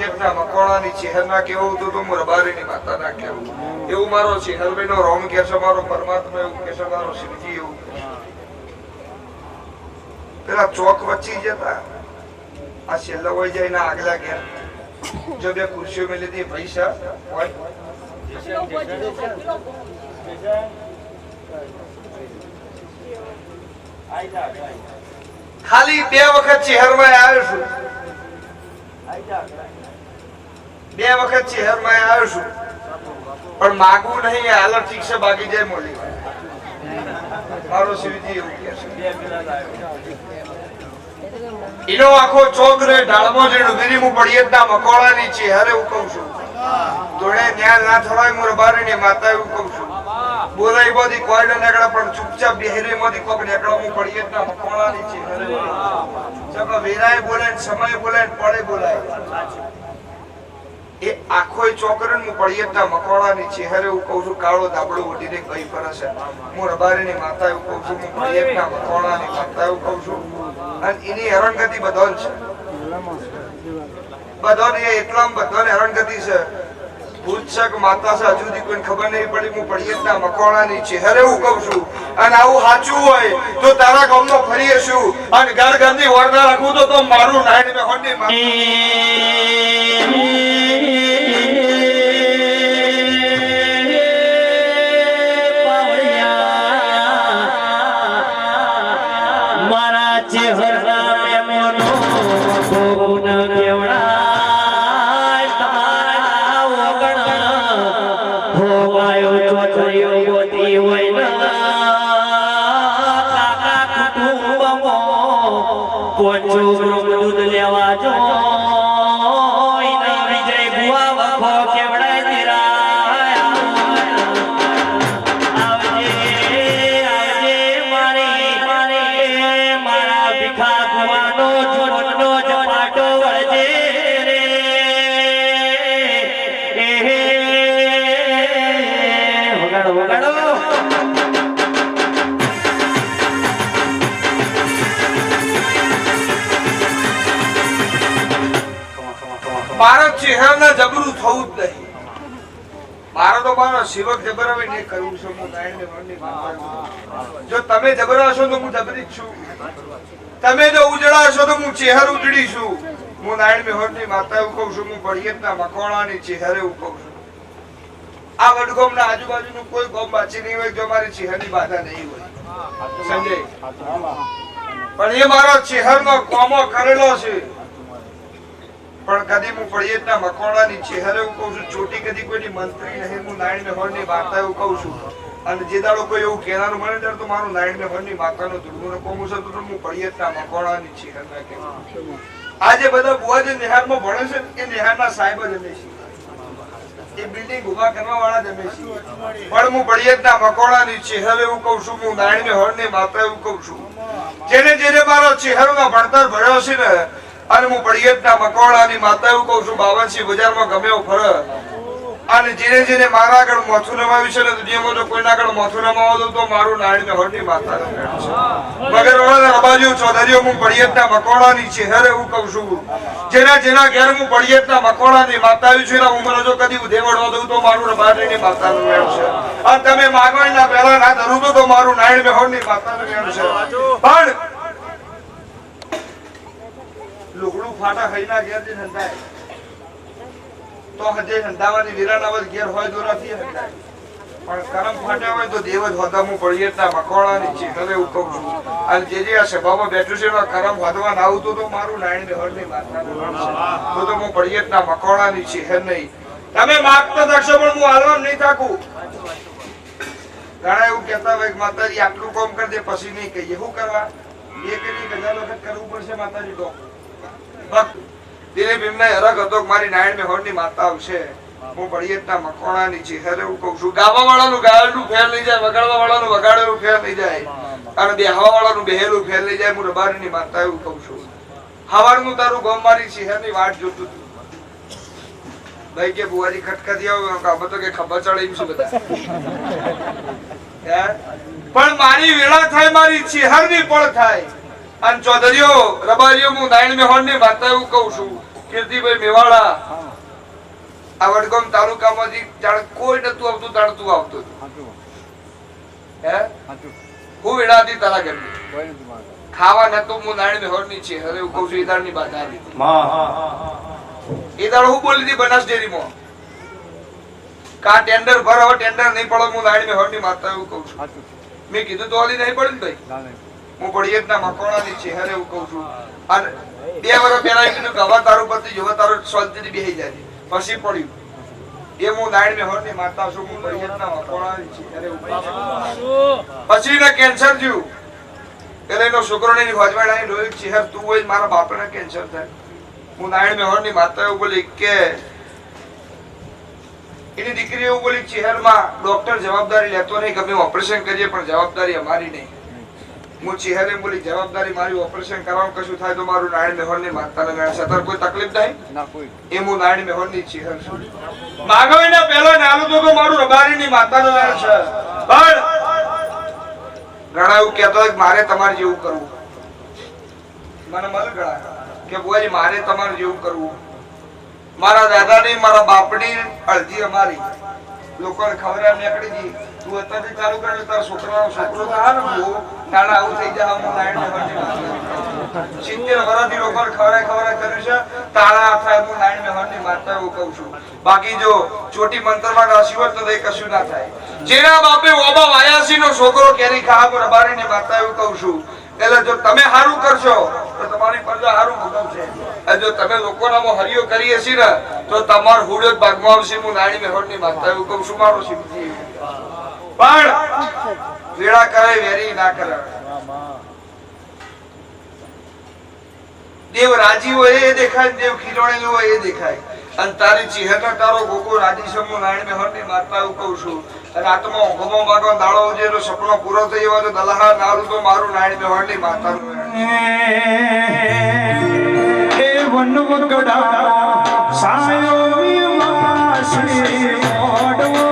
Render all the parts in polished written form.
પડિયતના મકોણાની ચહેરના કેવું તો હું રબારીની માતાના કેવું એવું મારો ચહેરભાઈનો રોમ કે છે, મારો પરમાત્મા એવું કે છે, મારો શિવજી એવું કે છે. પેલા ચોક વચ્ચે જતા આ છેલ્લા હોય જાય ના આગલા ઘેર જો બે ખુરશીઓ મેં લીધી પૈસા હોય ખાલી 2 વખત ચહેરમાં આવ્યો છું, 2 વખત ચહેરમાં આવ્યો છું, પણ માગવું નહીં હાલ ઠીક છે બાકી જાય મોલી મારો શિવજી એવું કે છે. એનો આખો ચોક રે ઢાળમાં જઈને ઉભી હું પડિયતના મકોડાની ચહેરે હું કહું છું તોડે ન્યા ના થવાય હું રબારીની માતા એવું કહું છું. બોલાય બધી કોઈ ન નીકળે પણ ચૂપચાપ બેહરી માંથી કોક નીકળો હું પડિયતના મકોડાની ચહેરે જબ વેરાય બોલે સમય બોલે પડે બોલાય એ આખો ચોકરણ હું પડિયતના મકોડાની ચહેરે હું કહું છું. કાળો ધાબળો ઉડીને કઈ ફરસ છે હું રબારીની માતા એવું કહું છું, હું પડિયતના મકોડાની માતા એવું કહું છું. અને એની હેરાનગતિ બધો છે, બધાને એટલા બધાને હેરાનગતિ છે. ભૂતશક માતા છે હજુ સુધી કોઈ ખબર નહીં પડી હું પડિયતના મકોડાની ચહેરે હું કહું છું. અને આવું સાચું હોય તો તારા ગામનો ફરી છું અને ઘર ઘરની વરના રાખું તો મારું નાઈન મે હોની મારા ચહેરાના જબરું થવું જ નહીં. મારો તો મારો શિવક જબરાવી નહીં કરવું છે. હું નાયણને વરની માતા જો તમે જબરાશો તો હું જબરી જ છું, તમે જો ઉજળાશો તો હું ચહેર ઉજળી છું. હું નાયણ મેહોરની માતા એવું કહું છું, હું પડિયતના મકોડાની ચહેરે એવું કહું છું. આ વડગામના આજુબાજુનું કોઈ ગામ બાકી નહીં હોય જો મારી ચહેરની બાધા નહીં હોય સમજે. પણ એ મારો ચહેરનો કોમો કરેલો છે પણ કદી હું પડિયતના મકોડાની ચહેરે હું કહું છું. ચોટી કદી કોઈની મંત્રી નહીં, હું નારાયણ મેહોરની માતા એવું કહું છું. અને જે દાડો કોઈ એવું કહેવાનું મળે ત્યારે તો મારું નારાયણ મેહોરની માતાનો ધૂળનો કોમું છે તો હું પડિયતના મકોડાની ચહેરે કહેવું. આજે બધા બુઆ જે નિહારમાં ભણે છે એ નિહારના સાહેબ જ અમે છીએ, એ બિલ્ડિંગ ઉભા કરવા વાળા જ અમે છીએ. પણ હું પડિયતના મકોડાની ચહેરે એવું કહું છું, હું નારાયણ મેહોરની માતા એવું કહું છું. જેને જેને મારો ચહેરોનો ભણતર ભર્યો છે ને અને હું પડિયતના મકોડાની માતા એવું કહું છું. 52 બજારમાં ગમ્યો ફરે અને જેને જેને મારા આગળ મોથું નમાવ્યું છે ને દુનિયામાં જો કોઈના આગળ મોથું નમાવો તો મારું નારાયણ મેહોરની માતા છે. મગર વાળા રબાજીઓ ચૌધરીઓ હું પડિયતના મકોડાની ચહેરે એવું કહું છું. જેના જેના ઘેર હું પડિયતના મકોડાની માતા આવી છું એના ઉંમર જો કદી ઉધેવડવા દઉં તો મારું રબારીની માતાનું મેળ છે. અને તમે માગવાના પહેલા ના ધરું તો મારું નારાયણ મેહોરની માતાનું મેળ છે. પણ લુગડું ફાટા ખાઈના ઘેર જે હંધાય તો હજે હંધાવાની વિરાનાવત ઘેર હોય તો નથી હંધાય. પણ કરમ ફાટ્યા હોય તો દેવ જ હોતા હું પડિયતના મકોડાની ચહેરે એવું કહું છું. અને જે આ સભામાં બેઠું છે એમાં કરમ વધવા ના આવતું તો મારું નારાયણ મેહોરની માતાનું નામ છે. તો હું પડિયતના મકોડાની ચહેર નહીં. તમે માગતા થશો પણ હું હાલવા નહીં થાકું. ઘણા એવું કહેતા હોય માતાજી આટલું કામ કરી દે પછી નહીં કહીએ. શું કરવા? 1000 વખત કરવું પડશે માતાજી તો. મારી નારાયણ મેહોરની માતા આવશે. હું પડિયતના મકોડાની ચહેરે એવું કહું છું. ગાવા વાળાનું ગાયેલું ફેર લઈ જાય, વગાડવા વાળાનું વગાડેલું ફેર લઈ જાય અને બેહવા વાળાનું બેહેલું ફેર લઈ જાય. હું રબારીની માતા એવું કહું છું. હવારનું તારું ગામ મારી ચહેરની વાટ જોતું હતું. ભાઈ કે બુવાજી ખટખટી આવો તો કે ખબર ચડે એમ શું બધા. પણ મારી વેળા થાય, મારી ચહેરની પળ થાય. અને ચૌધરીઓ રબારીઓ હું નારાયણ મેહોરની માતા એવું કહું છું કીર્તિભાઈ મેવાડા આ વડગામ તાલુકામાંથી જાણે કોઈ નતું આવતું તાણ તું આવતો હે હું વેડાતી તારા ઘરની ખાવા નતું હું નારાયણ મેહોરની છે હવે હું કહું છું ઈદાળની વાત આવી ઈદાળ હું બોલી હતી બનાસ ડેરીમાં કા ટેન્ડર ભર હવે ટેન્ડર નહીં પડે હું નારાયણ મેહોરની માતા એવું કહું છું મેં કીધું તો ઓલી નહીં પડે ને ભાઈ હું પડિયતના મકોણાની છે હવે એવું કહું છું અને 2 વર્ષ પહેલા કીધું કે હવે તારું પતિ જોવા તારું શાંતિથી બેસી જાય પછી પડ્યું એ હું નારાયણ મેહોરની માતા છું હું પડિયતના મકોણાની છે હવે એવું કહું પછી ને કેન્સર થયું એટલે એનો છોકરો ને હોજવાડાની લોહી ચહેર તું હોય મારા બાપને કેન્સર થાય હું નારાયણ મેહોરની માતા એવું બોલી કે એની દીકરી એવું બોલી ચહેરમાં ડોક્ટર જવાબદારી લેતો નહીં ગમે ઓપરેશન કરીએ પણ જવાબદારી અમારી નહીં હું ચહેરે બોલી જવાબદારી મારી ઓપરેશન કરવાનું કશું થાય તો મારું નારાયણ મેહોરની માતાને ગણે સતર કોઈ તકલીફ નહીં ના કોઈ એ હું નારાયણ મેહોરની ચહેર છું માગવીના પહેલો નાલું તો મારું રબારીની માતાને ગણે છે પણ ઘણા એવું કહેતો હોય મારે તમારે જેવું કરવું મને મળ ઘણા કે બુઆજી મારે તમારે જેવું કરવું મારા દાદાની મારા બાપની અડધી અમારી લોકોને ખબર નીકળી ગઈ તું અત્યારથી ચાલુ કરે તારા છોકરો તો હા ને નાના આવું થઈ જાય હું નારાયણ 70 વર્ષથી લોકોને ખબર કર્યું છે તાળા થાય હું નારાયણ મેહોરની માતા એવું કહું છું બાકી જો ચોટી મંત્રમાં રાશિ હોત તો કશું ના થાય જેના બાપે ઓબા વાયાસી નો છોકરો કેરી ખાવા રબારીની માતા એવું કહું છું એટલે જો તમે સારું કરશો તો તમારી પ્રજા સારું ભોગવશે જો તમે લોકોનામાં હરિયો કરીએ છીએ ને તો તમાર હુડો ભાગમાં આવશે હું નારાયણ મેહોરની માતા એવું કહું છું મારો શિવજી પણ વેળા કરે વેરી ના કરે દેવ રાજી હોય એ દેખાય દેવ ખીલોણેલો હોય એ દેખાય અને તારી ચહેરા તારો ગોગો રાજી છે હું નારાયણ મેહોરની માતા એવું કહું છું અને આત્મા ઊંઘમાં માગો દાડો જેનો સપનો પૂરો થઈ ગયો તો દલહા નારું તો મારું નારાયણ મેહોરની માતાનું એ વનવગડા સાયો વિવાસી મોડવો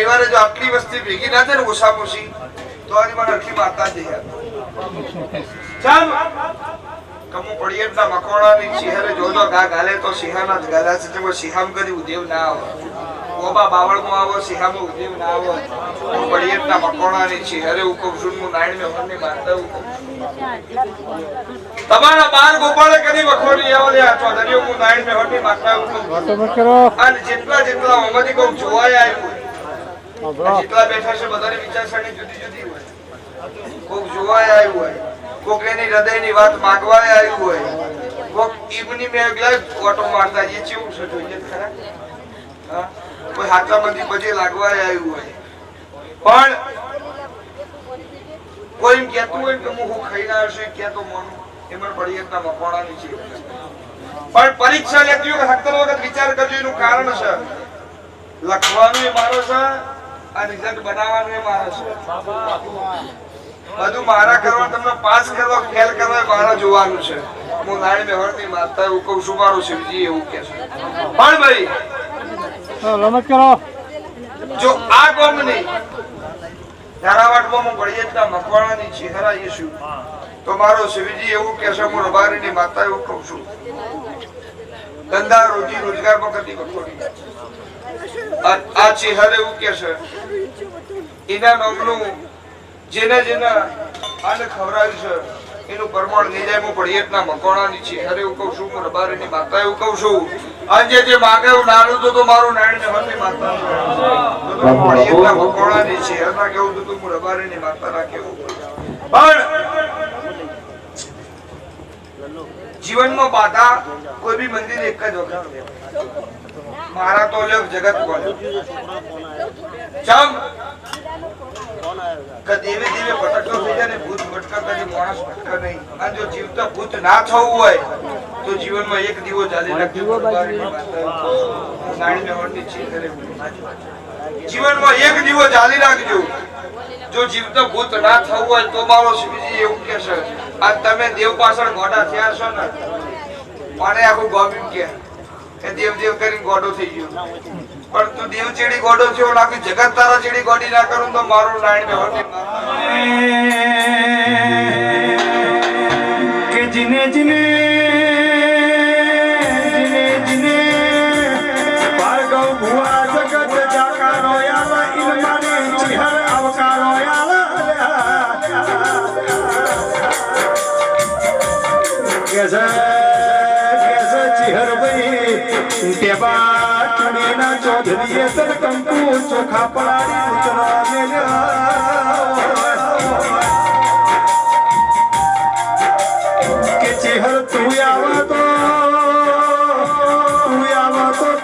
રવિવારે જો આટલી વસ્તી ભેગી ના થાય ને ઓછાપોછી તો આજે મને આટલી માતા જઈ ચાલ કમુ પડિયતના મકોડાની ચહેરે જોજો ગા ગાલે તો સિંહાના જ ગાલા છે તેમાં સિંહામ કરી ઉદેવ ના આવે ઓબા બાવળમાં આવો સિંહામાં ઉદેવ ના આવે પડિયતના મકોડાની ચહેરે હુકમ સુનમુ નારાયણ મેહોરની માતા હુકમ તમારા બાર ગોપાળે કદી વખોડી આવો લે આચો દરિયો હું નારાયણ મેહોરની માતા હુકમ અને જેટલા ઓમાંથી કોક જોવાય આવ્યું જેટલા બેઠા છે બધાની વિચારસરણી જુદી જુદી હોય કોક જોવાય આવ્યું હોય કોક એની હૃદયની વાત માંગવાય આવ્યું હોય કોક ઈબની મેઘલા ઓટો મારતા જે કેવું છે જોઈએ ખરા હા કોઈ હાથામાંથી પછી લાગવાય આવ્યું હોય પણ કોઈ એમ કહેતું હોય કે હું ખાઈને આવ્યો છું કહેતો મોનું એમાં પડિયતના મકોડાની છે પણ પરીક્ષા લેતી વખત 17 વખત વિચાર કરજો એનું કારણ છે લખવાનું એ મારો છે આ રિઝલ્ટ બનાવવાનું એ મારો છે બધું મારા કરવાનું તમને પાસ કરવા ફેલ કરવા મારા જોવાનું છે હું નારાયણ મેહોરની માતા એવું કહું છું મારું શિવજી એવું કે છે પણ ભાઈ રમત કરો જો આ કોમની ધારાવાટમાં હું પડિયતના મકવાણાની ચહેરા ઈસુ તો મારો શિવજી એવું કે છે હું રબારીની માતા એવું કહું છું ધંધા રોજી રોજગારમાં કરતી વખોડી આ ચહેરા એવું કે છે એના નામનું જેને જેને આને ખવડાવ્યું છે એનું પ્રમાણ નિજામું પડિયતના મકોણાની છે અરે એવું કહું છું હું રબારીની માતા એવું કહું છું આજે જે માગે એવું નાનું તો મારું નારાયણ દેવની માતા તો પડિયતના મકોણાની છે એના કેવું તો હું રબારીની માતા ના કેવું પણ જીવનમાં બાધા કોઈ બી મંદિર એક જ વખત મારા તો જગત બોલે ચમ દેવે દેવે ભટકતો થઈ જાય ને ભૂત ભટકા કદી માણસ ભટકા નહીં અને જો જીવતા ભૂત ના થવું હોય તો જીવનમાં એક દીવો ચાલી રાખજો જીવનમાં એક દીવો ચાલી રાખજો જો જીવતા ભૂત ના થવું હોય તો મારો શિવજી એવું કે છે આ તમે દેવ પાછળ ગોડા થયા છો ને મને આખું ગોબી કે દેવ દેવ કરીને ગોડો થઈ ગયો પણ તું દેવ ચેડી ગોડો થયો આખી જગત તારા ચેડી ગોડી ના કરું તો મારું નારાયણ કે જીને જીને જીને જીને ભાર્ગવ ભુવા જગત જાકારો યાલા ઇલમાને ચિહર અવકારો યાલા કેસે કેસે ચિહર ભાઈ દેવા ચણીના ચૌધરીએ તર કંકુ ચોખા પડાડી ઉતરા મેલ્યા કે ચિહર તું આવા તો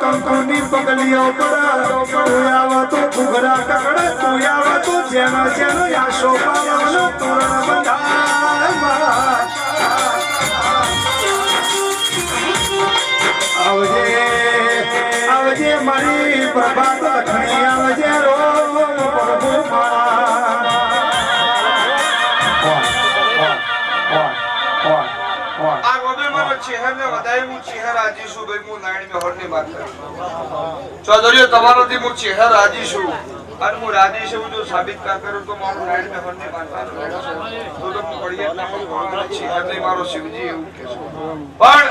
કંકુની પગલીઓ પડા તું આવા તો ઘુઘરા કકડા તું આવા તો જેનો જેનો આશો પાવનો તોરણ બંધાય આવજે આવજે મારી પ્રભાત લખણી આવજે રો પ્રભુ આ ગોબે મારો ચહેરને વધાય હું ચહેર આજી છું ભાઈ હું નારાયણ મેહોરની વાત કરું ચૌધરીઓ તમારાથી હું ચહેર આજી છું અને હું રાજી છું જો સાબિત ના કરું તો મારું નારાયણ મેહોરની માતા તો હું પડીએ ચહેર નહીં મારો શિવજી એવું કે છે પણ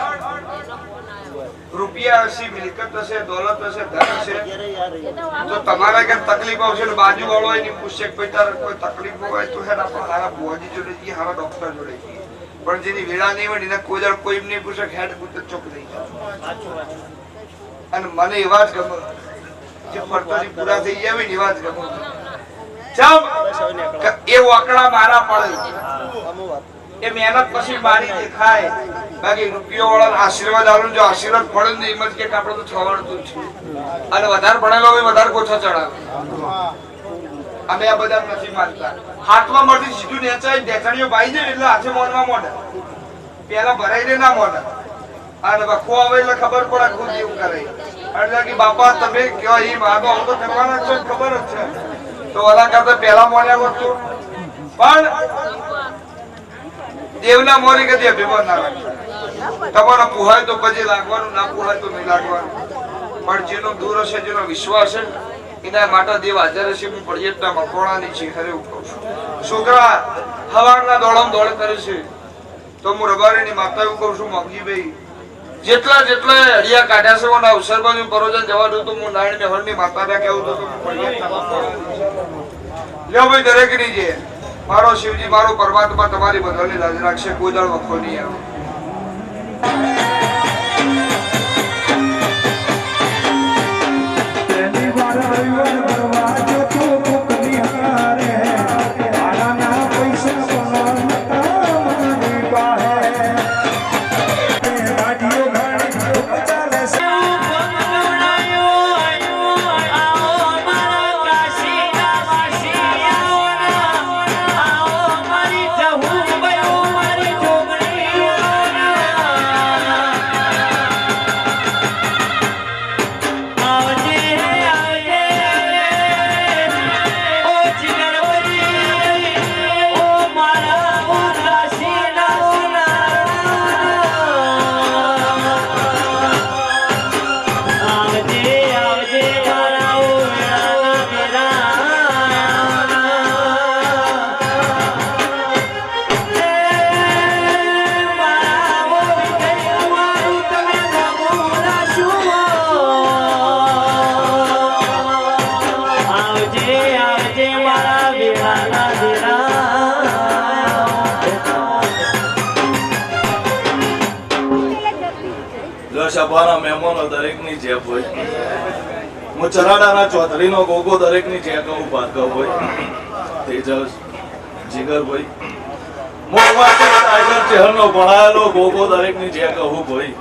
રૂપિયા હશે મિલકત હશે દોલત હશે ધન હશે તો તમારા કે તકલીફ આવશે ને બાજુ વાળો એની પૂછે કોઈ તાર કોઈ તકલીફ હોય તો હેડ આપણે હારા ભુવાજી જોડે જઈએ હારા ડોક્ટર જોડે જઈએ પણ જેની વેળા નહીં હોય એને કોઈ દર કોઈ નહીં પૂછે હેડ કૂતર ચોક નહીં અને મને એવા જ ગમે જે ફરતાથી પૂરા થઈ ગયા હોય ને એવા જ ગમે ચમ એ વાકડા મારા પડે એ મહેનત પછી મારી દેખાય બાકી રૂપિયો વાળા આશીર્વાદ આલો જો આશીર્વાદ પડે ને એમ જ કે આપણે તો છવાડતું છે અને વધારે ભણેલો હોય વધારે કોઠા ચડાવે અમે આ બધા નથી માનતા હાથમાં મળતી સીધું નેચાય દેખાણીઓ ભાઈ જાય એટલે હાથે મોનવા મોડે પેલા ભરાઈ દે ના મોડે અને વખો આવે એટલે ખબર પડે ખુદ એવું કરે એટલે કે બાપા તમે કયો એ માગો આવું તો કરવાના છો ખબર જ છે તો ઓલા કરતા પેલા મોન્યા કરતું પણ દેવના મોરી કદી અભિમાન ના રાખે તમારો પુહાય તો પછી લાગવાનું ના પુહાય તો નહીં લાગવાનું પણ જેનો દૂર હશે જેનો વિશ્વાસ છે એના માટે દેવ હાજર હશે હું પડિયતના મકોણાની છે ખરે હું કહું છું છોકરા હવારના દોડમ દોડ કરે છે તો હું રબારીની માતા એવું કહું છું મગજીભાઈ જેટલા જેટલા હડિયા કાઢ્યા છે મને અવસર બાજુ પરોજન જવા દઉં તો હું નારાયણ મેહોરની માતાને કેવું તો હું પડિયતના મકોણાની છે લ્યો ભાઈ દરેક ની છે મારો શિવજી મારો પરમાત્મા તમારી બધાની લાજ રાખશે કોઈ દાળ વખો નહીં આવે આવજે મારા વેળાના દેરા સભાના મહેમાનો દરેકની જે હોય, હું ચરાડાના ચૌધરીનો ગોગો દરેકની જે કહું ભાર્ગવભાઈ, તેજસ, જીગરભાઈ, મોરવાસી ટાઈગર ચહેરનો ભણાયેલો ગોગો દરેકની જે કહું ભાઈ.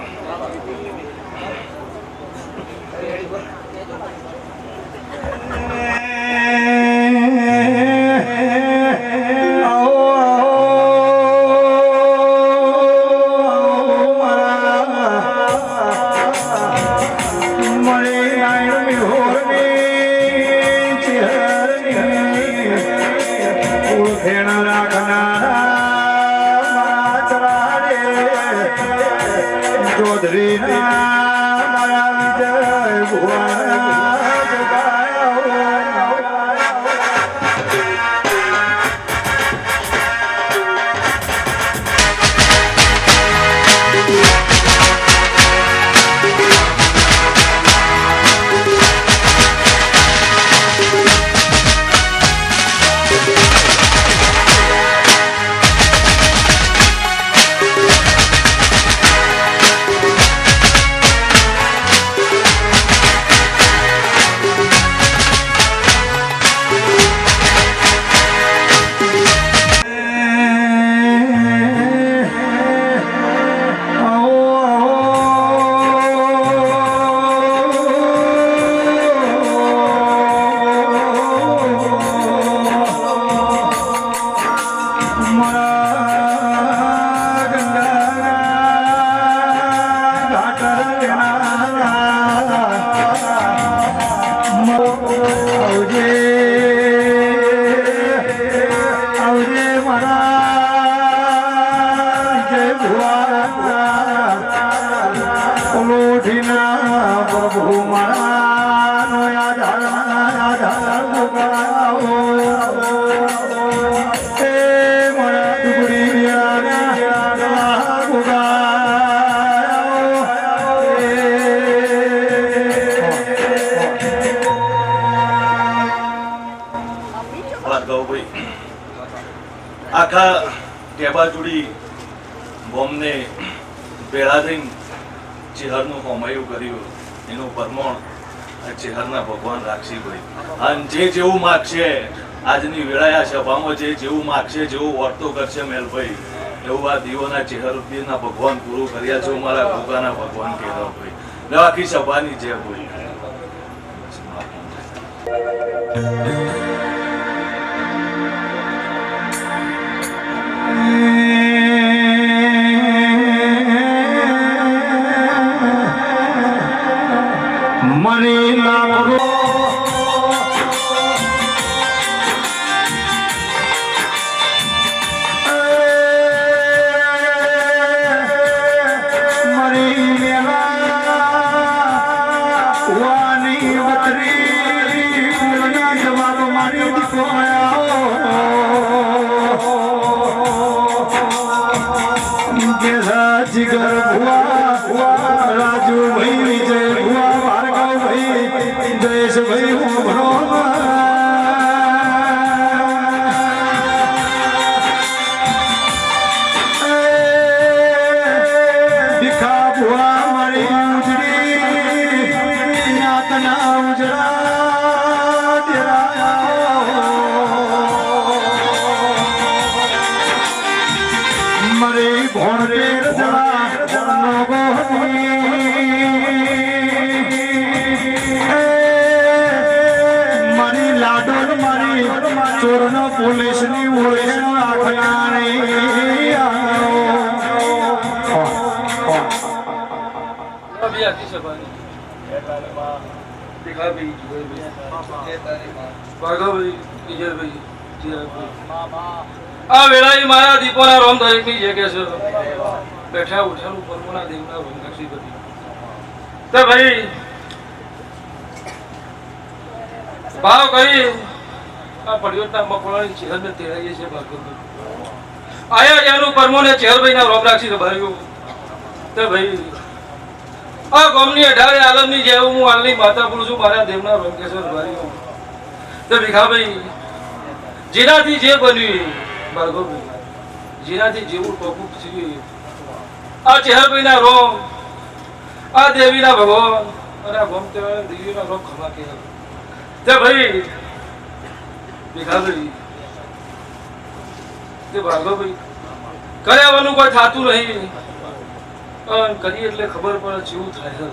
આખા ટેબા જોડી બોમને ભેળા થઈને ચેહરનું હોમાયું કર્યું, એનું પરમોણ ચેહરના ભગવાન રાખશી ભાઈ. અને જે જેવું માગશે આજની વેળાએ આ સભામાં, જે જેવું માગશે, જેવું વર્તો કરશે મેલભાઈ, એવું આ દીવોના ચેહરુદ્દીનના ભગવાન પૂરું કર્યા છે. મારા ગોગાના ભગવાન કહેવા ભાઈ, ને આખી સભાની જે ભાઈ. મરી લાગો મરી વાની વતરી જવાબ મારી દીકો જીગર ભુવા રાજુ ભાઈ વિજય ભુવા જયેશ ભાઈ હું ભણો દીખા ભુવા મારી ઉજળી નાતના ઉજળા તેરા મારી ભોણ તેર જણા નોગો ચોરનો પોલીસની ઓળખ આખલાણી આ વેળાએ મારા દીપોના રોમ દરેકની જે કે છે બેઠા ઉઠાનું પરમોના દેવના રોમ દક્ષી બધી તો ભાઈ ભાવ કરી આ પડ્યોના મકોડાની ચહેરને તેડાઈએ છે ભાગવત આયા જાનું પરમોને ચહેરભાઈના રોમ રાખી તો ભાઈઓ તો ભાઈ આ ગોમની 18 આલમની જેવું હું હાલની માતા પુરુષ છું મારા દેવના રોમ કેસર ભાઈઓ તો ભીખાભાઈ જેનાથી જે બન્યું ભાર્ગવભાઈ જેનાથી જેવું ટોપું થયું આ ચહેરભાઈના રોમ આ દેવીના ભગવાન અને આ ગોમ તહેવાર દેવીના રોગ ખમા કે તે ભાઈ ભીખાભાઈ તે ભાર્ગવભાઈ કર્યાવાનું કોઈ થતું નહીં કરીએ એટલે ખબર પડે જેવું થાય છે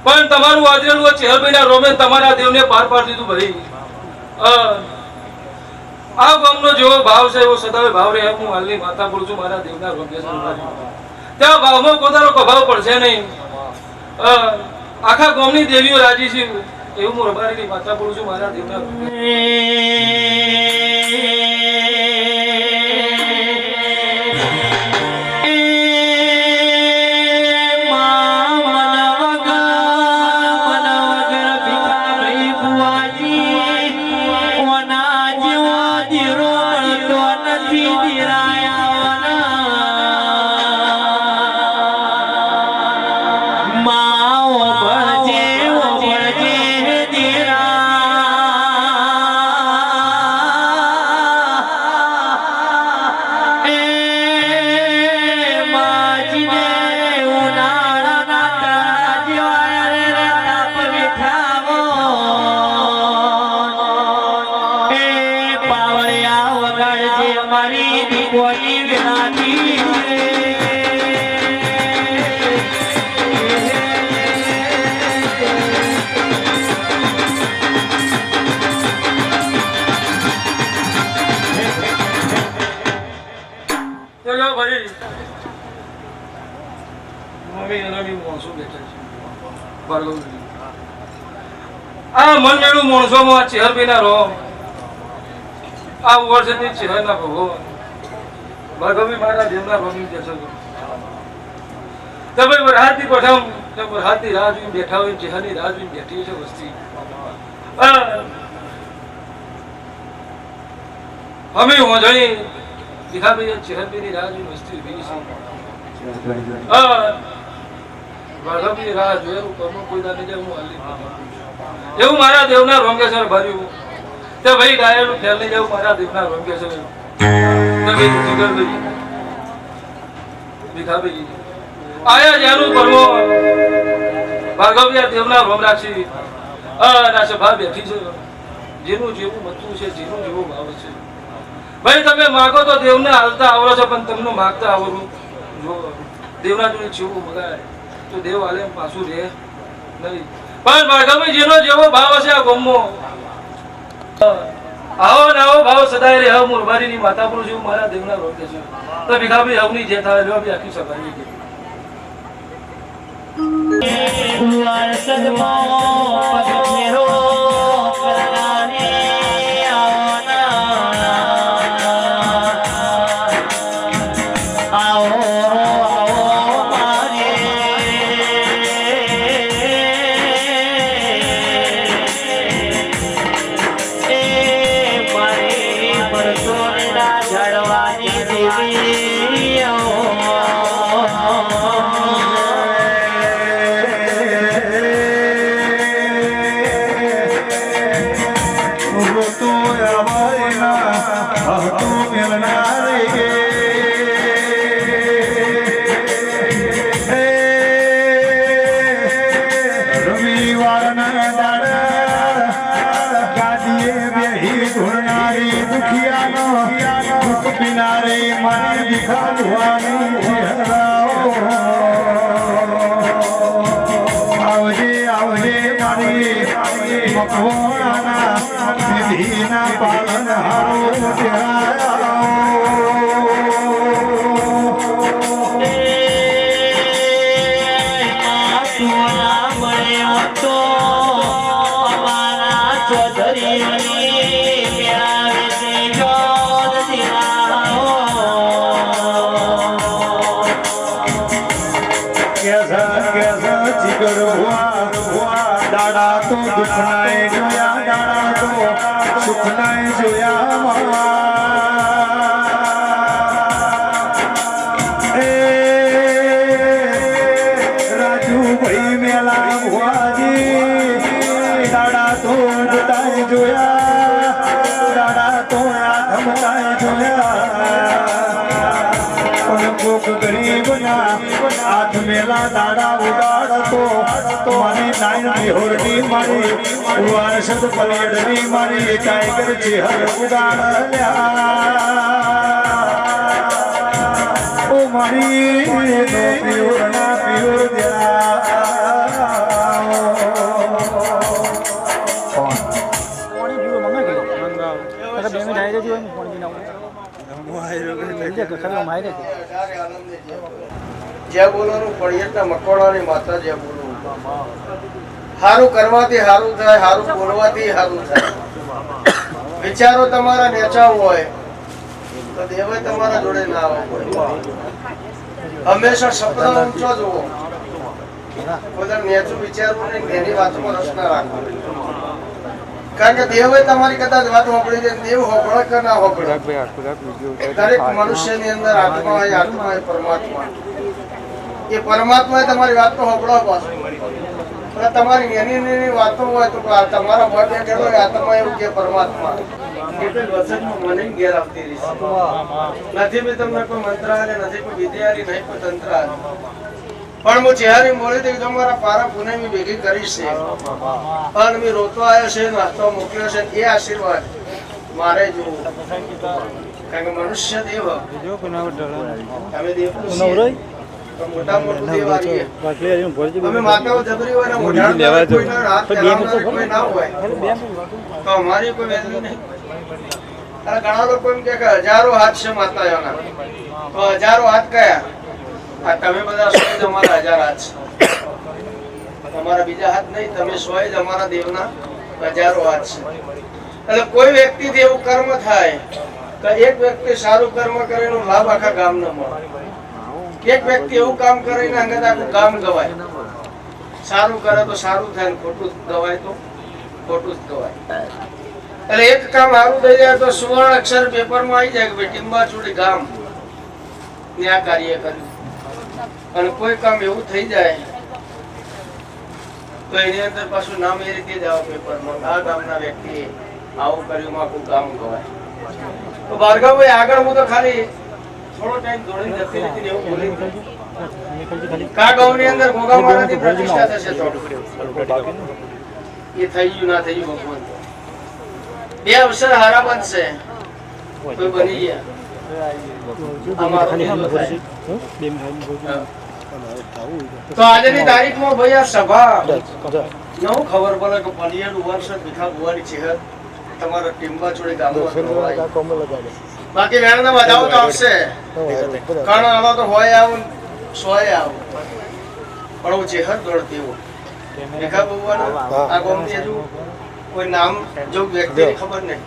પણ તમારું આદરેલું ચેહરભાઈના રોમે તમારા દેવને પાર પાડી દીધું ભાઈ આ ગામનો જેવો ભાવ છે એવો સદાવે ભાવ રહે હું હાલની માતા બોલું છું મારા દેવના રોગે ત્યાં ભાવમાં પોતાનો પ્રભાવ પડશે નહીં આખા ગામની દેવીઓ રાજી છે એવું હું રબારીની માતા બોલું છું મારા દેવના રોગે આ મનમેળું માણસોમાં ચેહરભાઈના રોમ આ વર્ષની ચેહરના ભગવાન ભાર્ગવી મારા દેવના રોમી જશો તમે વરહાદની પ્રથમ તમે વરહાદની રાહ જોઈને બેઠા હોય ચેહરની રાહ જોઈને બેઠી છે વસ્તી અમે હોજણી ભીખાભાઈ ચેહરભાઈની રાહ જોઈને વસ્તી ઉભી છે ભાર્ગવની રાહ જોયેલું કર્મ કોઈ દાને જાય હું હાલી એવું મારા દેવના રોંગેશ્વર ભર્યું તે ભાઈ ગાયેલું ફેરને જવું મારા દેવના રોંગેશ્વર ભીખાભાઈ આયા જેનું કર્મ ભાર્ગવ્યા દેવના રોમ રાખી ના સભા બેઠી છે જેનું જેવું મતું છે જેનું જેવું ભાવ છે ભાઈ તમે માગો તો દેવને હાલતા આવડો છો પણ તમને માગતા આવડવું જો દેવના જોડે જેવું મગાય તો દેવ હાલે પાછું રહે નહીં પણ ભાર્ગવભાઈ જેનો જેવો ભાવ હશે આ ગોમમાં આવો ને આવો ભાવ સદાય રહે હું રબારીની માતા બોલું છું મારા દેવના રોકે છે તો ભીખાભાઈ હવની જે થાય લો બી આખી સભાની ગઈ પાલન દાડા તો દુખનાય જોયા દાડા તો સુખનાય જોયા રાજુભાઈ મેલા ભુવાજી દાડા તો જતાય જોયા દાડા તો આધમતાય જોયા પણ કોક ગરીબ ના હાથ મેલા દાડા ઉડાડતો મારી નાઈન બિહોરની મારી વારસદ પલિયડની મારી ટાઈગર ચેહર ઉડાડ્યા ઓ મારી નો પિયોર ના પિયોર જ્યાં બોલવાનું પડિયતના મકોડાની માતા જ્યાં બોલવું સારું કરવાથી સારું થાય, સારું બોલવાથી સારું થાય. વિચારો તમારા નેચા હોય તો દેવે તમારા જોડે ના આવે. હંમેશા સપના ઊંચો જુઓ, બધા નેચું વિચારવું નહીં, એની વાતમાં રસ ના રાખવો. કારણ કે દેવે તમારી કદાચ વાત હોપડી દે, દેવ હોપડે કે ના હોપડે, દરેક મનુષ્યની અંદર આત્મા હોય, આત્મા હોય પરમાત્મા. એ પરમાત્માએ તમારી વાત તો હોપડો પાછું, પણ તમારી એની વાતો હોય તો તમારા મત કેળો આત્મા એવું કે પરમાત્મા એટલે વચનમાં મને ઘેર આવતી રહી. નથી મેં તમને કોઈ મંત્ર આલે, નથી કોઈ વિદ્યા આલી, નહીં કોઈ તંત્ર આલે, પણ હું ચહેરી મોડી હતી તો મારા પારા પુણે મેં ભેગી કરી છે અને મેં રોતો આવ્યો છે, નાસ્તો મોકલ્યો છે. એ આશીર્વાદ મારે જોવું, કારણ કે મનુષ્ય દેવ, તમે દેવ મોટા મોટું દેવ આવીએ. અમે માતાઓ જબરી હોય ને મોઢા કોઈનો હાથ કરાવનાર કોઈ ના હોય તો અમારી કોઈ વેલ્યુ નહીં. અને ઘણા લોકો એમ કે હજારો હાથ છે માતાઓના, તો હજારો હાથ કયા? આ તમે બધા સોય જ અમારા હજાર હાથ છે, તમારા બીજા હાથ નહીં, તમે સોય જ અમારા દેવના હજારો હાથ છે. એટલે કોઈ વ્યક્તિથી એવું કર્મ થાય તો એક વ્યક્તિ સારું કર્મ કરે એનો લાભ આખા ગામને મળે. એક વ્યક્તિ એવું કામ કરીને અંગત આખું ગામ ગવાય. સારું કરે તો સારું થાય, ખોટું ગવાય તો ખોટું જ ગવાય. એટલે એક કામ સારું થઈ જાય તો સુવર્ણ અક્ષર પેપરમાં આવી જાય કે ભાઈ ટીંબાચોડી ગામ ને આ કાર્ય કર્યું. અને કોઈ કામ એવું થઈ જાય તો એની અંદર પાછું નામ એ રીતે જ આવે પેપરમાં, આ ગામના વ્યક્તિએ આવું કર્યું, આખું ગામ ગવાય. તો ભાર્ગવભાઈ આગળ હું તો ખાલી થોડો ટાઈમ દોડીને જતી રહેતી એવું બોલી કા ગામની અંદર ગોગા મહારાજની પ્રતિષ્ઠા થશે તો એ થઈ ગયું ના થઈ ગયું ભગવાન. બે અવસર હારા બનશે, કોઈ બની ગયા. તો આજની તારીખમાં ભાઈ આ સભા નવું ખબર પડે કે પલિયાનું વર્ષ ભીખા ભુવાની છે તમારા ટીંબાચોડી ગામમાં. બાકી વેણના વધાવો તો આવશે, કારણ આમાં તો હોય આવું સોય આવું, પણ હું ચેહર દોડતી હું ભીખા ભુવાનું આ ગામની હજુ કોઈ નામ જો વ્યક્તિની ખબર નહીં,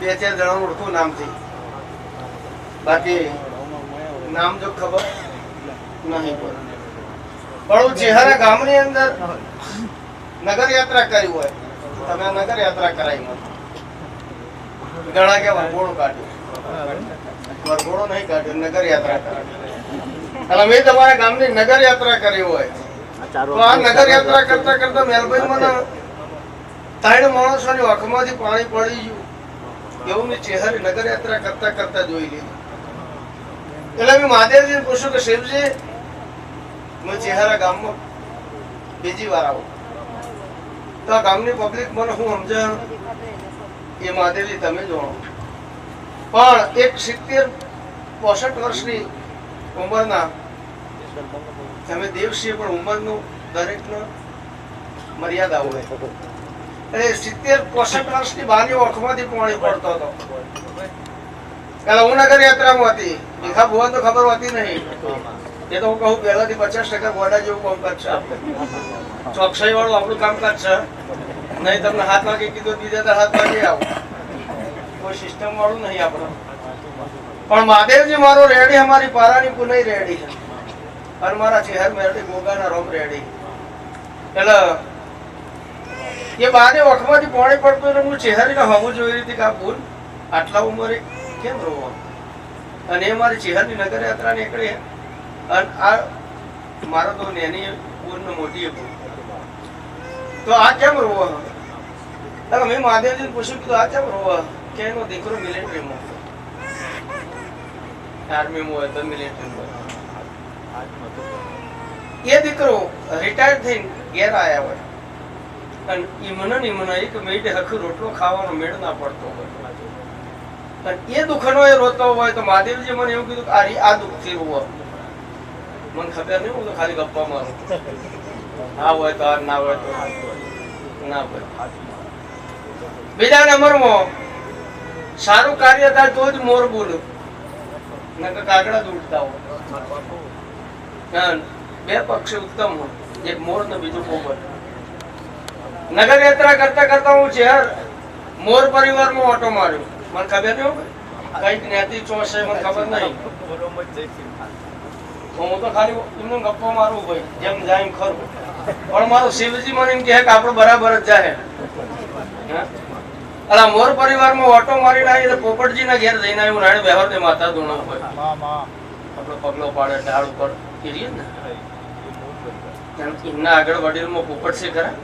બે ચાર જણાનું ઓળખું નામથી, બાકી નામ જો ખબર નહીં પડે. પણ હું ચેહરા ગામની અંદર નગર યાત્રા કરી હોય, તમે નગર યાત્રા કરાવી ઘણા કે વરઘોડો કાઢ્યો, વરઘોડો નહીં કાઢ્યો, નગર યાત્રા કરાવી. અને મેં તમારા ગામની નગર યાત્રા કરી હોય તો આ નગર યાત્રા કરતા કરતા મેલભાઈ મને 3 માણસોની આંખમાંથી પાણી પડી ગયું એવું મેં ચેહરી નગર યાત્રા કરતા કરતા જોઈ લીધું. એટલે મેં મહાદેવજીને પૂછ્યું કે શિવજી હું ચેહરા ગામમાં બીજી વાર આવું તો આ ગામની પબ્લિક મને હું સમજાય એ મહાદેવજી તમે જાણો, પણ એક 70-65 વર્ષની ઉંમરના તમે દેવ છીએ, પણ ઉંમરનું દરેકનો મર્યાદા હોય. એટલે 70-65 વર્ષની બાની આંખમાંથી પાણી પડતો હતો. પેલા હું નગર યાત્રામાં હતી, ભીખા ભુવન તો ખબર હોતી નહીં, એ તો હું કહું પહેલાથી 50% ગોડા જેવું કામકાજ છે, ચોકસાઈ વાળું આપણું કામકાજ છે. નહીં તમને 7 વાગે કીધું બીજા 7 વાગે આવું, કોઈ સિસ્ટમ વાળું નહીં આપણે. પણ મહાદેવજી મારો રેડી, અમારી પારાની પુનઈ રેડી છે, અને મારા ચેહર મેરડી ગોગાના રોમ રેડી. એટલે એ બાને વખમાંથી પાણી પડતું એટલે હું ચેહરીને હમું જોઈ રીતે કે આ ભૂલ આટલા ઉંમરે કેમ રોવો, અને એ મારી ચેહરની નગર યાત્રા નીકળી. અને આ મારો તો નેની પૂર્ણ મોટી ભૂલ, તો આ કેમ રોવો? મેં મહાદેવજીને પૂછ્યું કીધું આ કેમ રોવો? કે એનો દીકરો મિલિટરીમાં, આર્મીમાં હોય તો મિલિટરીમાં. એ દીકરો રિટાયર થઈને ઘેર આવ્યા હોય અને એ મને એક મિનિટે હખું રોટલો ખાવાનો મેળ ના પડતો હોય અને એ દુઃખનો એ રોતો હોય તો મહાદેવજી મને એવું કીધું કે આ દુઃખથી રોવો. મને ખબર નહીં, હું તો ખાલી ગપ્પા મારું. આ હોય તો આ, ના હોય તો ના હોય. બીજા નંબરમાં સારું કાર્ય થાય તો જ મોર બોલું, નકર કાગડા જ ઉડતા હોય. બે પક્ષી ઉત્તમ હોય, એક મોર ને બીજું પોપટ. નગર યાત્રા કરતા કરતા હું શહેર મોર પરિવારમાં ઓટો માર્યો. મને ખબર નહીં હોય કઈ જ્ઞાતિ ચોસે મને ખબર નહીં. હું તો ખાલી એમને ગપ્પો મારું ભાઈ જેમ જાય એમ ખરું. પણ મારું શિવજી મને એમ કહે કે આપણે બરાબર જ જાય. અલા મોર પરિવારમાં ઓટો મારી આવી એટલે પોપટજી ના ઘેર જઈને આવ્યું. રાણી વ્યવહાર ને માતા ધોણા હોય આપણો પગલો પાડે ઢાળ ઉપર ને એમના આગળ વડીલમાં પોપટ છે ખરા.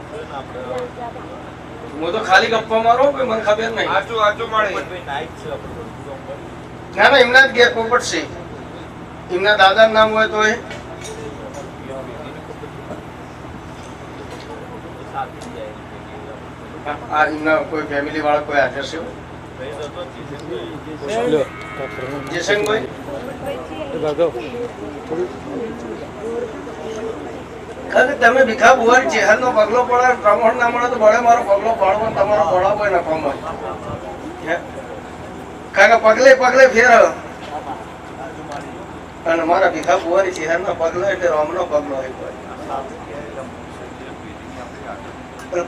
હું તો ખાલી ગપ્પા મારો મને ખબર નહીં. ના ના એમના જ ઘેર પોપટ છે. એમના દાદા નામ હોય તો એમના કોઈ ફેમિલી વાળા કોઈ હાજર છે જયસંગભાઈ? તમે ભીખા બુવાની ચહેર નો પગલો પડે પ્રમાણ ના મળે તો ભલે મારો પગલો પાડવો તમારો પડાવો ના પામો. કારણ કે પગલે પગલે ફેર અને મારા ભીખા બુવાની ચહેર નો પગલો એટલે રોમ નો પગલો હોય.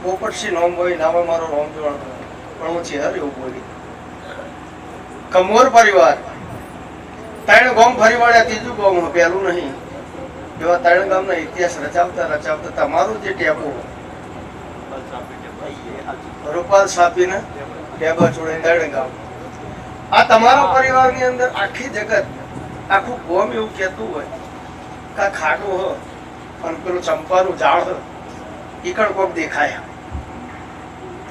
પોપટસિંહ નોમ હોય નામ મારો રોમ જોડ પણ હું ચહેર એવું બોલી. કમોર પરિવાર ત્રણ ગામ ફરી વળ્યા, ત્રીજું ગામ પેલું નહીં. એવા ત્રણ ગામના ઇતિહાસ રચાવતા રચાવતા તમારું જે ટેબો રૂપાલ સાપીને ટેબા જોડે ત્રણ ગામ આ તમારા પરિવારની અંદર આખી જગત આખું ગામ એવું કહેતું હોય કે ખાટું હો અને પેલું ચંપાનું ઝાડ હો ઈકણ કોક દેખાય.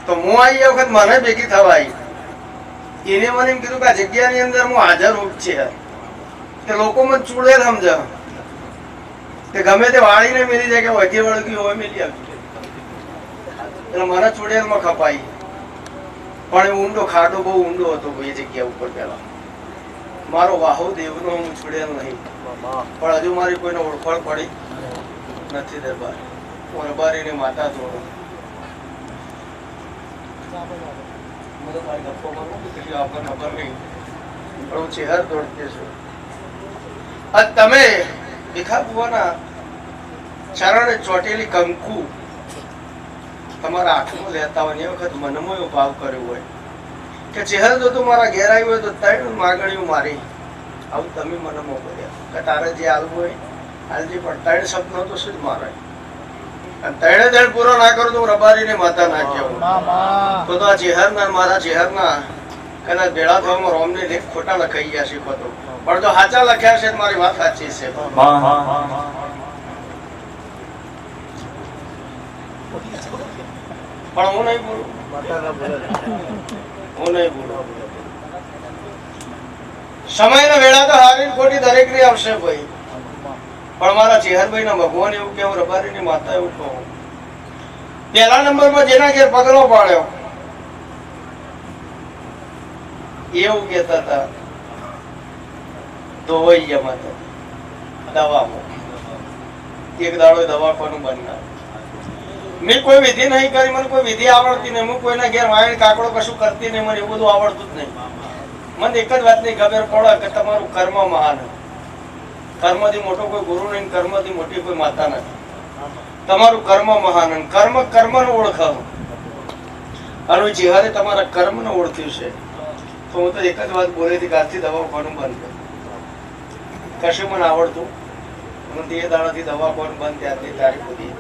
તો હું આવી એ વખત મને ભેગી થવા આવી. એને મને એમ કીધું કે આ જગ્યાની અંદર હું હાજર રૂપ છે કે લોકો મને ચૂડેલ સમજ કે ગમે તે વાળીને મેલી જાય કે વધી વળગી હોય મેલી આવી એટલે મને ચૂડેલમાં ખપાઈ. પણ એ ઊંડો ખાડો બહુ ઊંડો હતો એ જગ્યા ઉપર. પેલા મારો વાહો દેવનો હું ચૂડેલ નહીં પણ હજુ મારી કોઈને ઓળખાણ પડી નથી. દરબાર હું રબારીની માતા જોડું. તમે ભીખા બુવાના ચરણે ચોટેલી કંકુ તમારા હાથમાં લેતા હોય એ વખત મનમાં એવો ભાવ કર્યો હોય કે ચહેર જો તું મારા ઘેર આવ્યો હોય તો ત્રણ માગણીઓ મારી આવું તમે મનમાં બોલ્યા કે તારે જે હાલવું હોય હાલજી પણ ત્રણ સપનો તો શું જ મારે. ત્રણે ત્રણ પૂરો ના કરું તો હું રબારીને માતા ના કહેવું. તો આ ચહેરના મારા ચહેરના કદાચ ભેળા થવામાં રોમને લેખ ખોટા લખાઈ ગયા શીખો તો પણ જો સાચા લખ્યા છે મારી વાત સાચી છે. પણ હું નહીં બોલું, હું નહીં બોલું. સમય ને વેળા તો હારી ખોટી દરેક ની આવશે ભાઈ. પણ મારા ચેહરભાઈ ના ભગવાન એવું કે હું રબારીની માતા એવું કહું. પહેલા નંબરમાં જેના ઘેર પગલો પાડ્યો એવું કેતા હતા ધોવૈયા માતા દવામાં એક દાડો દવાખાનું બનનાર. મેં કોઈ વિધિ નહીં કરી, મને કોઈ વિધિ આવડતી નહીં. હું કોઈના ઘેર વાયણ કાકડો કશું કરતી નહીં, મને એવું બધું આવડતું જ નહીં. મને એક જ વાતની ખબર પડે કે તમારું કર્મ મહાન. કર્મથી મોટો કોઈ ગુરુ નહીં, કર્મથી મોટી કોઈ માતા નથી. તમારું કર્મ મહાન. કર્મ કર્મને ઓળખાવ અને જેહારે તમારા કર્મને ઓળખ્યું છે તો હું તો એક જ વાત બોલી હતી કે આજથી દવાખાનું બંધ કર. કશું મને આવડતું મને એ દાડાથી દવાખાનું બંધ, ત્યારથી તારીખ સુધી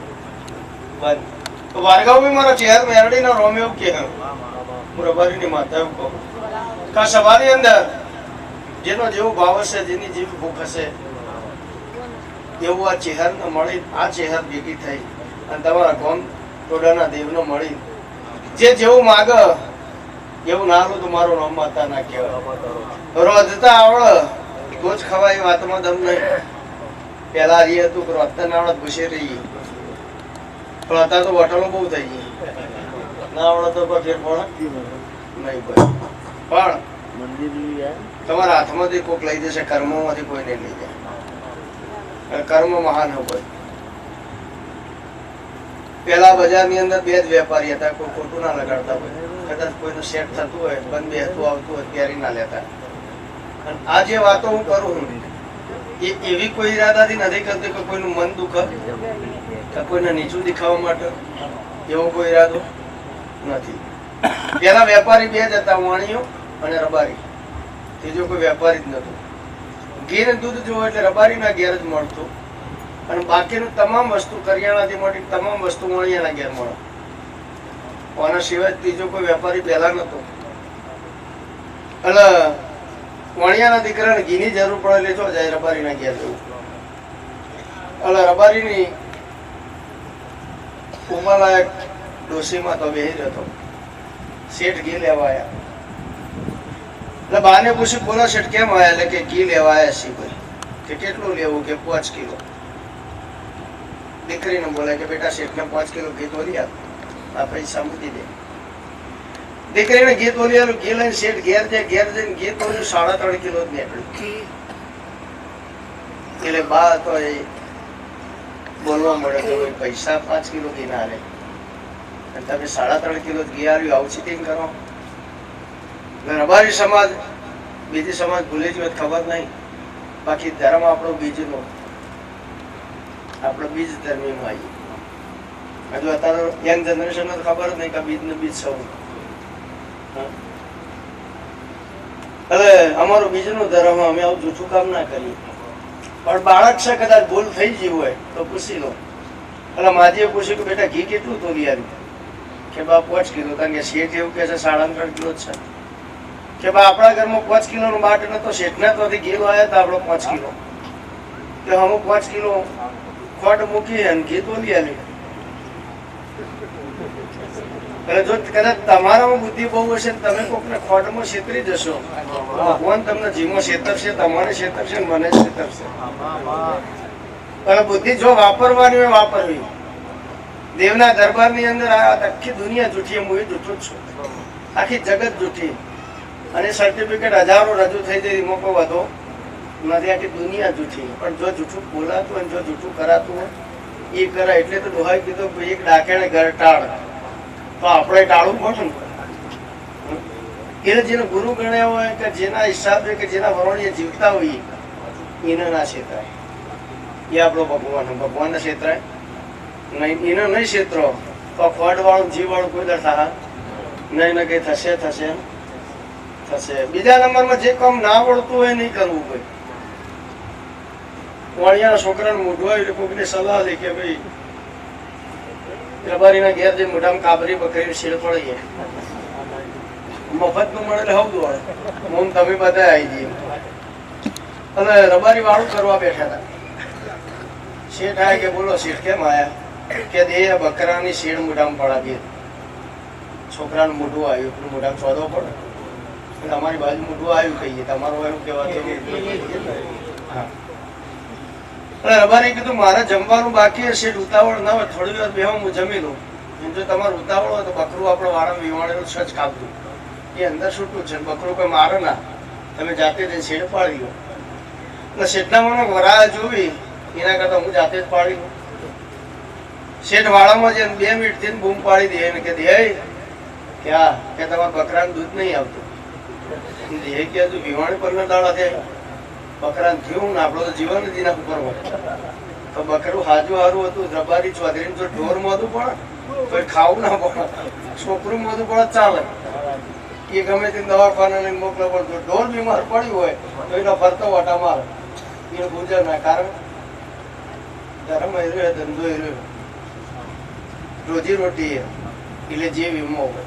બંધ. તો ભાર્ગવભાઈ મારા ચહેર મેરડીના રોમ એવું કે હું રબારીની માતા એવું કહું કે સભાની અંદર જેનો જેવો ભાવ હશે, જેની જેવી ભૂખ હશે એવું આ ચહેરને મળી, આ ચહેર ભેગી થઈ અને તમારા ગોમ ટોડાના દેવને મળી જે જેવું માગ એવું નાનું તો મારું નામ માતા ના કહેવાય. રોધતા આવડે તો જ ખવાય, વાતમાં દમ નહીં. પેલા એ હતું કે રોજના નાવડે ઘૂસી રહીએ, પણ અત્યારે તો હોટલો બહુ થઈ ગઈ. નાવડે તો કોઈ ફેર પડે નહીં કોઈ. પણ તમારા હાથમાંથી કોક લઈ જશે, કર્મોમાંથી કોઈ નહીં લઈ જાય. કર્મ મહાન હોય. પેલા બજારની અંદર બે જ વેપારી હતા, કોઈ ખોટું ના લગાડતા હોય. કદાચ કોઈનું સેટ થતું હોય, બંધ બેસતું આવતું હોય ત્યારે ના લેતા. અને આ જે વાતો હું કરું છું એ એવી કોઈ ઈરાદાથી નથી કરતી કે કોઈનું મન દુખે કે કોઈને નીચું દેખાવા માટે, એવો કોઈ ઈરાદો નથી. પેલા વેપારી બે જ હતા, વાણીઓ અને રબારી. ત્રીજો કોઈ વેપારી જ નતો. ઘી ને દૂધ જોવો એટલે રબારીના ઘેર જ મળતું, અને બાકીનું તમામ વસ્તુ કરિયાણાથી મોટી તમામ વસ્તુ વાણિયાના ઘેર મળે. આના સિવાય ત્રીજો કોઈ વેપારી પહેલા નતો. એટલે વાણિયાના દીકરાને ઘીની જરૂર પડે એટલે જો જાય રબારીના ઘેર જવું. એટલે રબારીની ઉંમરલાયક ડોશીમાં તો બેહી રહ્યો. શેઠ ઘી લેવા આવ્યા. એટલે બાને પૂછ્યું, બોલો શેઠ કેમ આવ્યા? એટલે કે ઘી લેવા આવ્યા છીએ ભાઈ. કે કેટલું લેવું? કે 5 કિલો. દીકરીને બોલે કે બેટા શેઠને 5 કિલો ઘી તોલી આપ, આ પૈસા મૂકી દે. દીકરીને ઘી તોલી આલું. ઘી લઈને શેઠ ઘેર જાય. ઘેર જઈને ઘી તોલ્યું 3.5 કિલો જ નીકળ્યું. એટલે બા તો એ બોલવા મળે કે પૈસા 5 કિલો ઘી ના લે, અને તમે 3.5 કિલો ઘી આવ્યું, આવું ચીટિંગ કરો. રબારી સમાજ બીજી સમાજ ભૂલી જ ખબર નહીં. બાકી ધર્મ આપણો બીજનો, આપણો બીજ ધર્મીમાં આવીએ. હજુ અત્યારે યંગ જનરેશન ખબર જ નહીં કે બીજ ને બીજ સૌ. એટલે અમારું બીજનું ધર્મ, અમે આવું જૂઠું કામ ના કરીએ. પણ બાળક છે, કદાચ ભૂલ થઈ ગઈ હોય તો પૂછી લો. એટલે માજીએ પૂછ્યું કે બેટા ઘી કેટલું તોલી આવ્યું? કે બા 5 કિલો. કારણ કે શેઠ એવું કે છે 3.5 કિલો જ છે. કે બા આપણા ઘરમાં 5 કિલોનો બાટ નતો, શેઠના તો ઘી આવ્યા હતા આપણો 5 કિલો. કે હું 5 કિલો ખોટ મૂકી અને ઘી તોલી આવ્યું. એટલે જો કદાચ તમારામાં બુદ્ધિ બહુ હશે, તમે કોકને ખોટમાં છેતરી જશો, ભગવાન તમને જીવમાં છેતરશે, તમારે છેતરશે, મને છેતરશે. અને બુદ્ધિ જો વાપરવાની હોય વાપરવી. દેવના દરબારની અંદર આખી દુનિયા જૂઠી, હું જૂઠું જ છું. આખી જગત જૂઠી. અને સર્ટિફિકેટ હજારો રજૂ થઈ જાય, એમાં કોઈ વધો નથી. આખી દુનિયા જૂઠી. પણ જો જૂઠું બોલાતું હોય, જો જૂઠું કરાતું હોય એ કરાય. એટલે તો દોહાઈ કીધું એક ડાકેણે ઘર ટાળ, તો આપણે ટાળવું પડે ને. એટલે જેને ગુરુ ગણ્યા હોય કે જેના હિસાબે કે જેના વરણીએ જીવતા હોઈએ એને ના છેતરાય. એ આપણો ભગવાન, ભગવાનને છેતરાય નહીં. એને નહીં છેતરો તો ફળ વાળું જીવ વાળું કોઈ દર થા નહીં ને કઈ થશે થશે થશે. બીજા નંબરમાં જે કામ ના આવડતું હોય નહીં કરવું. કોઈ વાણિયાના છોકરાને મોઢું આવ્યું એટલે કોઈની સલાહ લે કે ભાઈ રબારીના ઘેર જઈ મોઢામાં કાબરી બકરી શીળ પડીએ, મફત નું મળે એટલે હવતું વાળે મોમ તમે બધા આવી જઈએ. અને રબારી વાળું કરવા બેઠા હતા. શેઠ આયા કે બોલો શેઠ કેમ આયા? કે દે બકરાની શીળ મોઢામાં પડાવીએ. છોકરાનું મોઢું આવ્યું, મોઢામાં ચોદો પડે એટલે અમારી બાજુ મોઢું આવ્યું કહીએ, તમારું એવું કહેવાતું. હા. અને રબારી કીધું મારે જમવાનું બાકી હશે, ઉતાવળ ના હોય, થોડી વાર બેહો હું જમી લઉં. જો તમારે ઉતાવળ હોય તો બકરું આપણે વાળા વિવાણેલું સજ કાપતું, એ અંદર છૂટું છે. બકરું કોઈ મારે ના, તમે જાતે જઈને શેડ પાડી લો. એટલે શેઠના મને વરાળ જોવી એના કરતા હું જાતે જ પાડી લઉં. શેઠ વાળામાં જઈને 2 મિનિટ થઈને બૂમ પાડી દે એને કે દે કે હા કે તમારા બકરાનું દૂધ નહીં આવતું. દે કે હજુ વિવાણી પર દાડા થયા, બકરાને થયું ને આપણો તો જીવન જ એના ઉપર હોય. તો બકરું હાજુ હારું હતું. રબારી ચોધરીને જો ઢોર મોદું પડે તો ખાવું ના પડે, છોકરું મોદું પડે ચાલે. એ ગમે તે દવાખાના લઈને મોકલે, પણ જો ઢોર બીમાર પડ્યું હોય તો એનો ફરતો વાટા મારે. એને ગુજર ના કારણ ધર્મ એ રહ્યો, ધંધો એ રહ્યો, રોજી રોટી એટલે જે વીમો હોય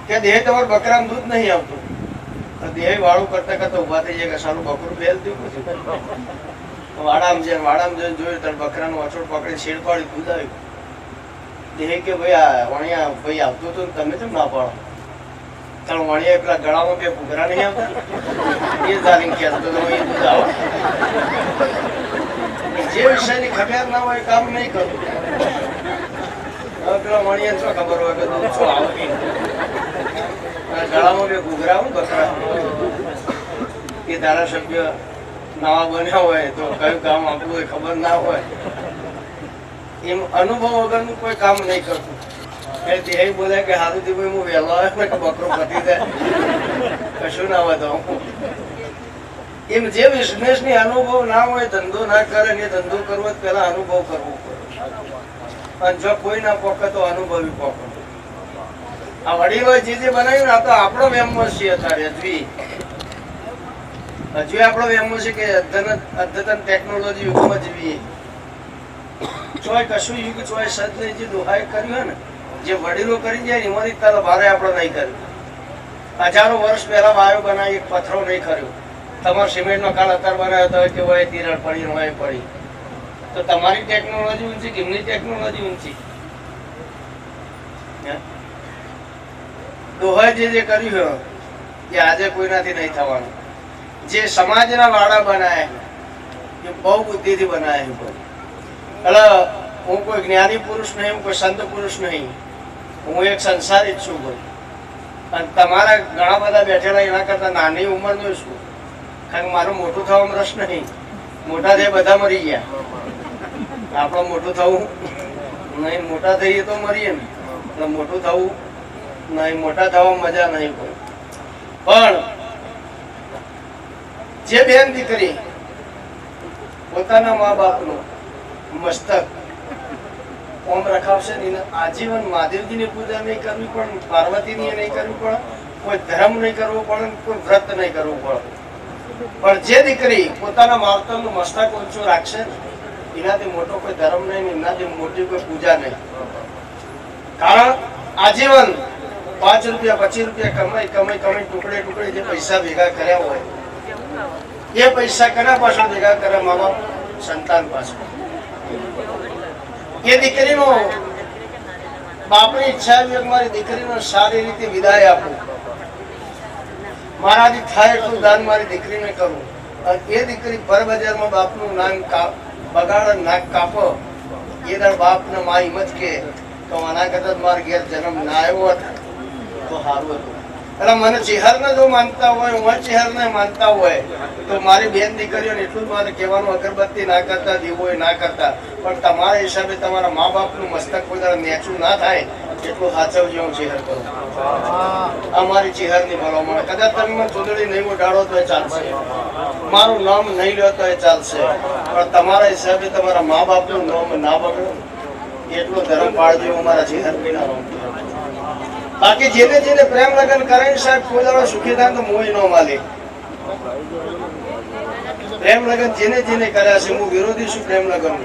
કે દેહ તમારે બકરાનું દૂધ નહીં આવતું. દેહ વાળું કરતા કરતા ઉભા થઈ જાય કે સારું બકરું બેલ થયું. વાડામાં જઈને જોયું ત્યારે બકરાનું અચોડ પકડી શેડ પાડી દૂધ આવ્યું. દેહ કે ભાઈ આ વણિયા ભાઈ આવતું હતું તમે કેમ ના પાડો? તારું વણિયા પેલા ગળામાં 2 ઘૂઘરા નહીં આવતા એ જાણી કે દૂધ આવે. જે વિષયની ખબર ના હોય એ કામ નહીં કરવું. હવે પેલા મણીએ શું ખબર હોય કે દૂધ શું આવતી ગળામાં બે ઘૂઘરા હું બકરા એ ધારાસભ્ય નવા બન્યા હોય તો કયું કામ આપણું હોય ખબર ના હોય એમ અનુભવ વગરનું કોઈ કામ નહીં કરતું. એટલે એ બોલે કે હારું થી ભાઈ હું વહેલો આવ્યો ને બકરો પતી જાય કશું ના વધો. એમ જે બિઝનેસ ની અનુભવ ના હોય ધંધો ના કરે ને ધંધો કરવો પેલા અનુભવ કરવો પડે. અને જો કોઈ ના પોકે તો અનુભવી પોકે. આ વડીલોએ જે બનાવ્યું ને આ તો આપણો વેમો છે અત્યારે હજુ આપણો વેમો છે કે અદ્યતન ટેકનોલોજી યુગમાં જીવીએ. ચોય કશું યુગ ચોય સદ નહીં જે દોહાઈ કર્યું હોય ને જે વડીલો કરી જાય ને એમાંથી તારા ભારે આપણે નહીં કર્યું. હજારો વર્ષ પહેલા વાયો બનાવી એક પથ્થરો નહીં કર્યો. તમારો સિમેન્ટ નો કાળ અત્યારે બનાવ્યો તો કે હોય તિરાડ પડી હોય પડી. તો તમારી ટેકનોલોજી ઊંચી કે એમની ટેકનોલોજી ઊંચી? દોહાઈ જે કર્યું એ આજે કોઈનાથી નહીં થવાનું. જે સમાજના વાડા બનાય એ બહુ બુદ્ધિથી બનાય. એટલે હું કોઈ જ્ઞાની પુરુષ નહીં, હું કોઈ સંત પુરુષ નહીં, હું એક સંસારી જ છું ભાઈ. અને તમારા ઘણા બધા બેઠેલા એના કરતા નાની ઉંમરનો છું. કારણ કે મારું મોટું થવામાં રસ નહીં. મોટા થઈ બધા મરી ગયા. આપણે મોટું થવું નહીં, મોટા થઈએ તો મરીએ ને. એટલે મોટું થવું નહીં, મોટા થવામાં મજા નહીં કોઈ. પણ જે બેન દીકરી પોતાના મા બાપનું મસ્તક ઓમ રખાવશે ને આજીવન મહાદેવજીની પૂજા નહીં કરવી પણ પાર્વતીની નહીં કરવી પડે, કોઈ ધર્મ નહીં કરવો પડે, કોઈ વ્રત નહીં કરવું પડે. પણ જે દીકરી પોતાના માવતરનું મસ્તક ઊંચું રાખશે એનાથી મોટો કોઈ ધર્મ નહીં, એનાથી મોટી કોઈ પૂજા નહીં. કારણ આજીવન 5 રૂપિયા 25 રૂપિયા કમાઈ ટુકડે ટુકડે જે પૈસા ભેગા કર્યા હોય એ પૈસા કના પાછળ ભેગા કરે? મા બાપ સંતાન પાછળ. એ દીકરીનો બાપની ઈચ્છા એવી મારી દીકરીનો સારી રીતે વિદાય આપું, મારાથી થાય એટલું દાન મારી દીકરીને કરું. અને એ દીકરી પર બજારમાં બાપનું નામ બગાડ નાક કાપો એ દર બાપને મા હિંમત કે તો આના કરતા મારા ઘેર જન્મ ના આવ્યો હોત તો સારું હતું. એટલે મને ચેહરને જો માનતા હોય, હું ચેહરને માનતા હોય તો મારી બેન દીકરીઓને એટલું જ મારે કહેવાનું, અગરબત્તી ના કરતા, દીવો ના કરતા, પણ તમારા હિસાબે તમારા મા બાપનું મસ્તક કોઈ દર નેચું ના થાય એટલું સાચવજો. હું ચેહર કરું. અમારી ચેહરની ભલામણ. કદાચ તમે મને ચૂંદડી નહીં ઉડાડો તો ચાલશે, મારું નામ નહીં લો તો ચાલશે, પણ તમારા હિસાબે તમારા મા બાપનું નામ ના બગડો એટલો ધર્મ પાળજો. અમારા ચેહર વિના નામ. બાકી જેને જેને પ્રેમ લગન કરે સાહેબ કોઈ દાડો સુખી થાય તો મોય ન માલે. પ્રેમ લગન જેને જેને કર્યા છે હું વિરોધી છું પ્રેમ લગન.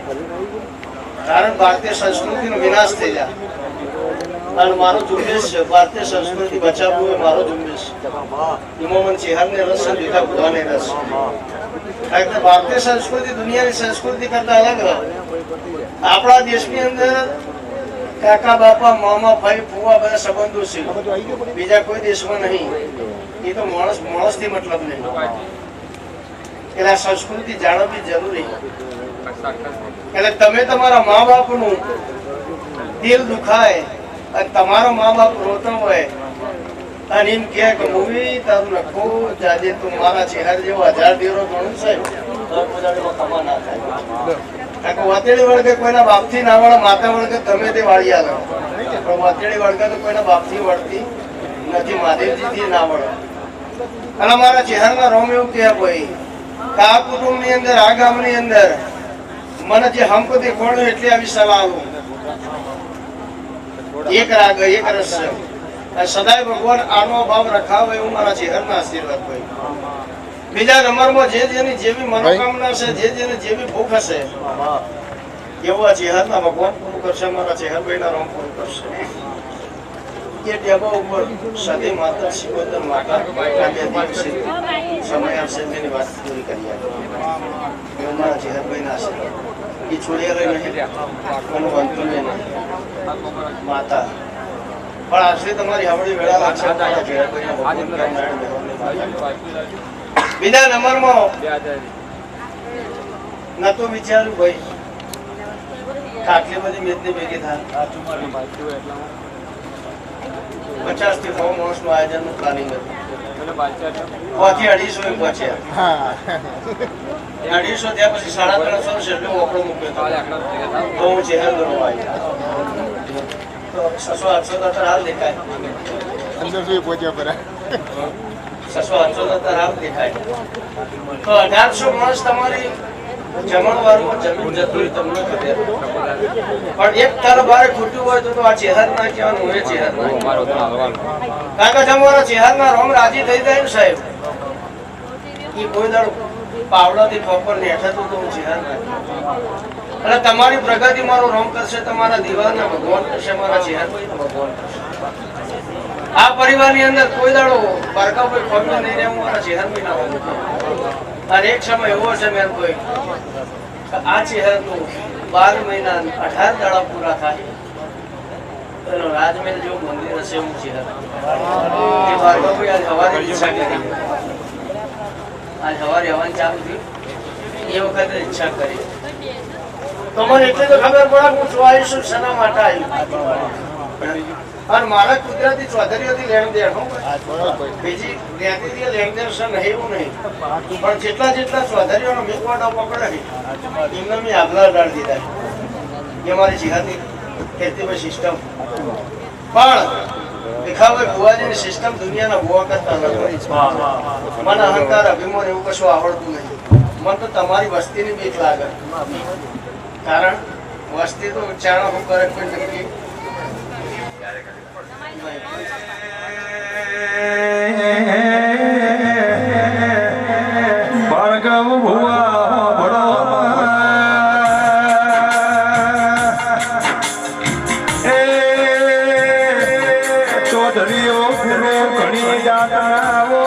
કારણ ભારતીય સંસ્કૃતિનો વિનાશ થઈ જાય અને મારો ઝુંબેશ છે ભારતીય સંસ્કૃતિ બચાવવું એ મારો ઝુંબેશ. ઇમામન ચેહરને રસ છે, દીધા ભગવાને રસ. કારણ કે ભારતીય સંસ્કૃતિ દુનિયાની સંસ્કૃતિ કરતા અલગ રહે. આપણા દેશની અંદર કાકા બાપા મામા ભાઈ ફુવા બધા સંબંધો છે, બીજા કોઈ દેશમાં નહીં. એ તો માણસ થી મતલબ નહીં. એટલે સંસ્કૃતિ જાળવવી જરૂરી. એટલે તમે તમારા મા બાપનું દિલ દુખાય અને તમારો મા બાપ રોતો હોય અને એમ કે મૂવી તારું નખો જાજે તું મારા ચહેરા જેવો 1000 દેરો ગણું છે કમા ના થાય. વાતેડી વળગે કોઈના બાપથી ના વળે, માતા વળગે તમે તે વાળી આવે, પણ વાતેડી વળગે તો કોઈના બાપથી વળતી નથી, મહાદેવજીથી ના વળે. અને મારા ચહેરાના રોમ એવું કહે ભાઈ કે આ કુટુંબની અંદર, આ ગામની અંદર મને જે હંપતિ ખોડ્યું એટલે આવી સલાહ આવું. એક રાગ એક રસ છે. સદાય ભગવાન આનો ભાવ રખાવે એવું મારા ચહેરાના આશીર્વાદ ભાઈ. બીજા નંબરમાં જે જેની જેવી મનોકામના છે, જે જેની જેવી ભૂખ હશે એવો આ ચેહરના ભગવાન પૂરું કરશે, મારા ચેહરભાઈના રામ પૂરું કરશે. એ ટેબા ઉપર સદી માતા શિકોતર માતા સમય આવશે તેની વાત પૂરી કરી આપે એવું મારા ચેહરભાઈના હશે. એ છોડ્યા નહીં, કોનું વાંધું નહીં માતા. પણ આશરે તમારી હવળી વેળા લાગશે. બીજા નંબરમાં નતો વિચાર્યું ભાઈ આટલી બધી મેદની ભેગી થાય 50 થી 100 માણસનું આયોજનનું પ્લાનિંગ હતું. 100 થી 250 પહોંચ્યા. 250 થયા પછી 350 શેરનો ઓકળો મૂક્યો હતો. તો હું ચહેર ગણવા આવ્યો. તો 600-800 તો અત્યારે હાલ દેખાય. 600-800 તો અત્યારે હાલ દેખાય. તો 1800 માણસ તમારી જમણવારમાં જમીન જતું તમને ખબર. પણ એક તાર બારે ખૂટ્યું હોય તો આ ચેહર ના કહેવાનું હોય. ચેહર ના કારણ કે તમારા ચેહર ના રોમ રાજી થઈ જાય ને સાહેબ. એ કોઈ દાડો પાવડાથી ખોપર ને હેઠા તો હું ચેહર ના એટલે તમારી પ્રગતિ મારો રોમ કરશે. તમારા દિવાળના ભગવાન કરશે. મારા ચેહર ભગવાન કરશે. આ પરિવારની અંદર કોઈ દાડો પારકા કોઈ ખોટું નહીં રહે. હું મારા ચેહર બી ના હોય. અને એક સમય એવો છે મેં કોઈ આ ચહેરાનું 12 મહિના 18 દાડા પૂરા થાય એનો રાજમહેલ જેવું મંદિર હશે એવું ચહેરા. એ ભાર્ગવભાઈ આજ સવારે ઈચ્છા કરી. આજ સવારે હવન ચાલુ થયું એ વખતે ઈચ્છા કરી. તો મને એટલે તો ખબર પડે હું શું આવીશું શેના માટે આવ્યું. અને મારા કુદરતી ચૌધરીઓથી લેણ દેણ બીજી જ્ઞાતિથી લેણ દેણ છે નહીં એવું નહીં. પણ જેટલા ચૌધરીઓનો મેકવાડો પકડે એમને મેં આગલા ડાળ દીધા. એ મારી જિહાદી ખેતીભાઈ સિસ્ટમ. પણ દેખાવે ભુવાજીની સિસ્ટમ દુનિયાના ભુવા કરતા નથી. મને અહંકાર અભિમાન એવું કશું આવડતું નહીં. મને તો તમારી વસ્તીની બીક લાગે. કારણ વસ્તી તો ચાણા હું કરે કોઈ નક્કી. ભાર્ગવ ભુવા ભણો એ ચૌધરીઓ ગુરુ ઘણી જાતનાઓ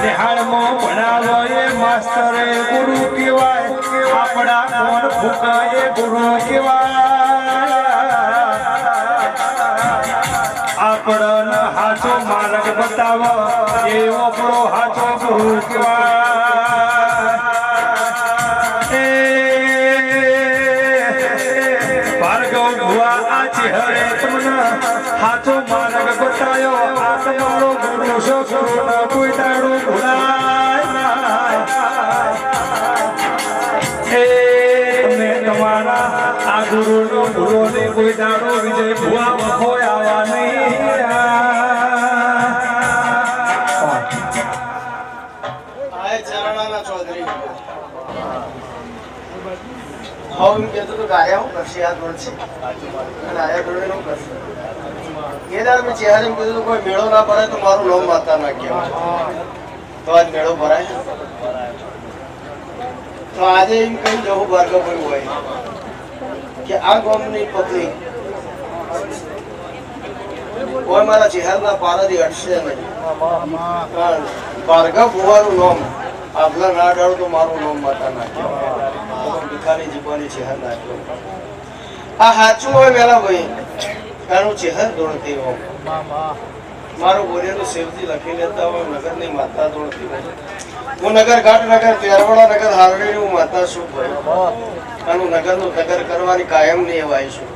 નિહાળમાં ભણાવો એ માસ્તરે ગુરુ કહેવાય. આપણા કોણ ભૂકા એ ગુરુ કહેવાય. આપણને હાચો માર્ગ બતાવો એ આપણો હાચો ગુરુ કહેવાય. ભાર્ગવ ભુવા આ ચહેરે તમને હાચો માર્ગ બતાવ્યો. આ તમારો ગુરુ છો. ગુરુનો કોઈ દાડો ભૂલાય. તમે તમારા આ ગુરુનો ગુરુને કોઈ દાડો વિજય ભુવા વખો આવા નહીં. આ ચરણાના ચૌધરી હવે એમ કહેતો તો ગાયા હું કરશે આ દોડશે અને આયા દોડે નું કરશે. એ દાડ મેં ચહેરે એમ કીધું કોઈ મેળો ના ભરાય તો મારું નામ માતા ના કહેવાય. તો આજ મેળો ભરાય. તો આજે એમ કહી જવું ભાર્ગવભાઈ હોય કે આ ગામની પબ્લિક કોઈ મારા ચહેરના પારાથી અટશે નહીં. ભાર્ગવ ભુવાનું નામ આગલા ના ડાળું તો મારું નામ માતા નાખ્યો. ભિખારી જીવવાની ચહેર નાખ્યો. આ સાચું હોય વેલા ભાઈ કારણ ચહેર દોડતી હોય. મારું બોલેલું શિવજી લખી લેતા હોય. નગરની માતા દોડતી હોય. હું નગર ઘાટ નગર તેરવાડા નગર હારડી હું માતા શું ભાઈ. આનું નગરનું નગર કરવાની કાયમ નહીં એવાય શું.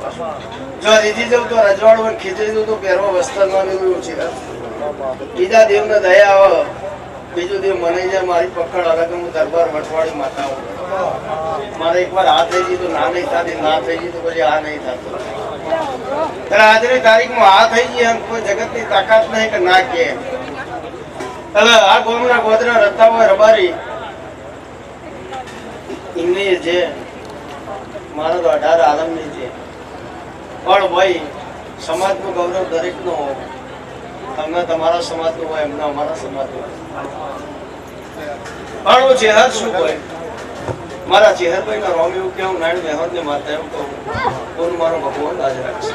જો રીધી જવું તો રજવાડું ખીચડી દઉં તો પહેરવા વસ્ત્ર ના લેવું છે. બીજા દેવને દયા આવે. બીજું દેવ મને જાય મારી પકડ અલગ. હું દરબાર વટવાડી માતા હું. મારે એકવાર આ થઈ ગઈ તો ના નહીં થતી. ના થઈ ગઈ તો પછી આ નહીં થતું. ત્યારે આજની તારીખમાં આ થઈ ગઈ એમ કોઈ જગતની તાકાત નહીં કે ના કે. હવે આ ગોમના ગોદરા રતા હોય રબારી એમની જે મારો તો 18 આલમની છે. પણ ભાઈ સમાજનું ગૌરવ દરેકનું હોય. તમને તમારા સમાજનું હોય એમને અમારા સમાજનું હોય. પણ હું ચેહર શું હોય મારા ચેહરભાઈ ના રોમ એવું કેવું નાયણ મહેર ને માતા એવું કહું કોણ મારો ભગવાન આજ રાખશે.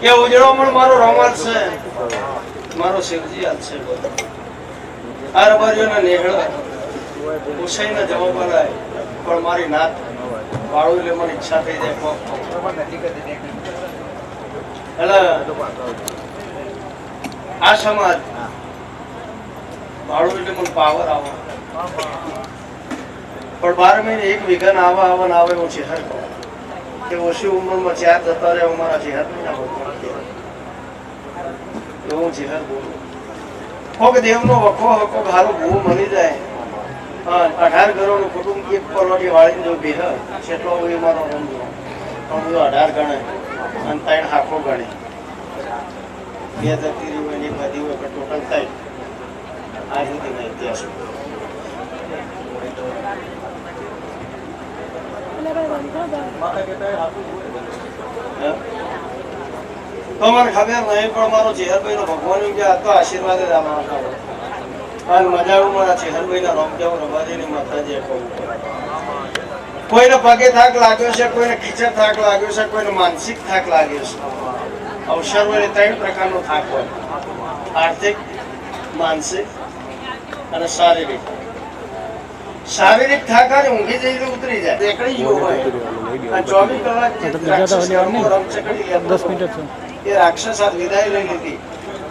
કે ઉજળો પણ મારો રોમાંસ છે. મારો શિવજી આજ છે. આ રબારીઓના નેહળ ઉસાઈના જવાબ બનાય પણ મારી નાત વાળું એટલે મને ઈચ્છા થઈ જાય. એટલે આ સમાજ વાળું એટલે મને પાવર આવે. પણ 12 મહિને એક વિઘન આવા ને આવે એવું ચહેર કહું કે ઓછી ઉંમરમાં 4 જતા રહે અમારા ચહેર ના એવું ચહેર બોલું કોક દેવનો વખો કોક હારો ભૂ મળી જાય 18 ઘરોનું કુટુંબ એક પલોટી વાળીને જો બેહ કેટલો એ મારો રંગ 18 ગણે અને 3 હાકો ગણે 2 જતી રહી હોય ને એક બધી હોય ટોટલ થાય આ સુધીના ઇતિહાસ તો મને ખબર નહીં પણ મારો ચેહરભાઈ નો ભગવાન કે આ તો આશીર્વાદ જ આવવાના અને મજા આવું મારા ચેહરભાઈ ના રોમ જાવ રબાજીની માતાજીએ કહું કોઈને પગે થાક લાગ્યો છે કોઈને ખીચર થાક લાગ્યો છે કોઈને માનસિક થાક લાગ્યો છે અવસર હોય 3 પ્રકારનો થાક હોય આર્થિક માનસિક અને શારીરિક શારીરિક થાક અને ઊંઘી જઈને ઉતરી જાય એકડી જેવું હોય અને 24 કલાક જે રાક્ષસ કર્મો રમચકડી લેતો 10 મિનિટ એ રાક્ષસ આ વિદાય લઈ લીધી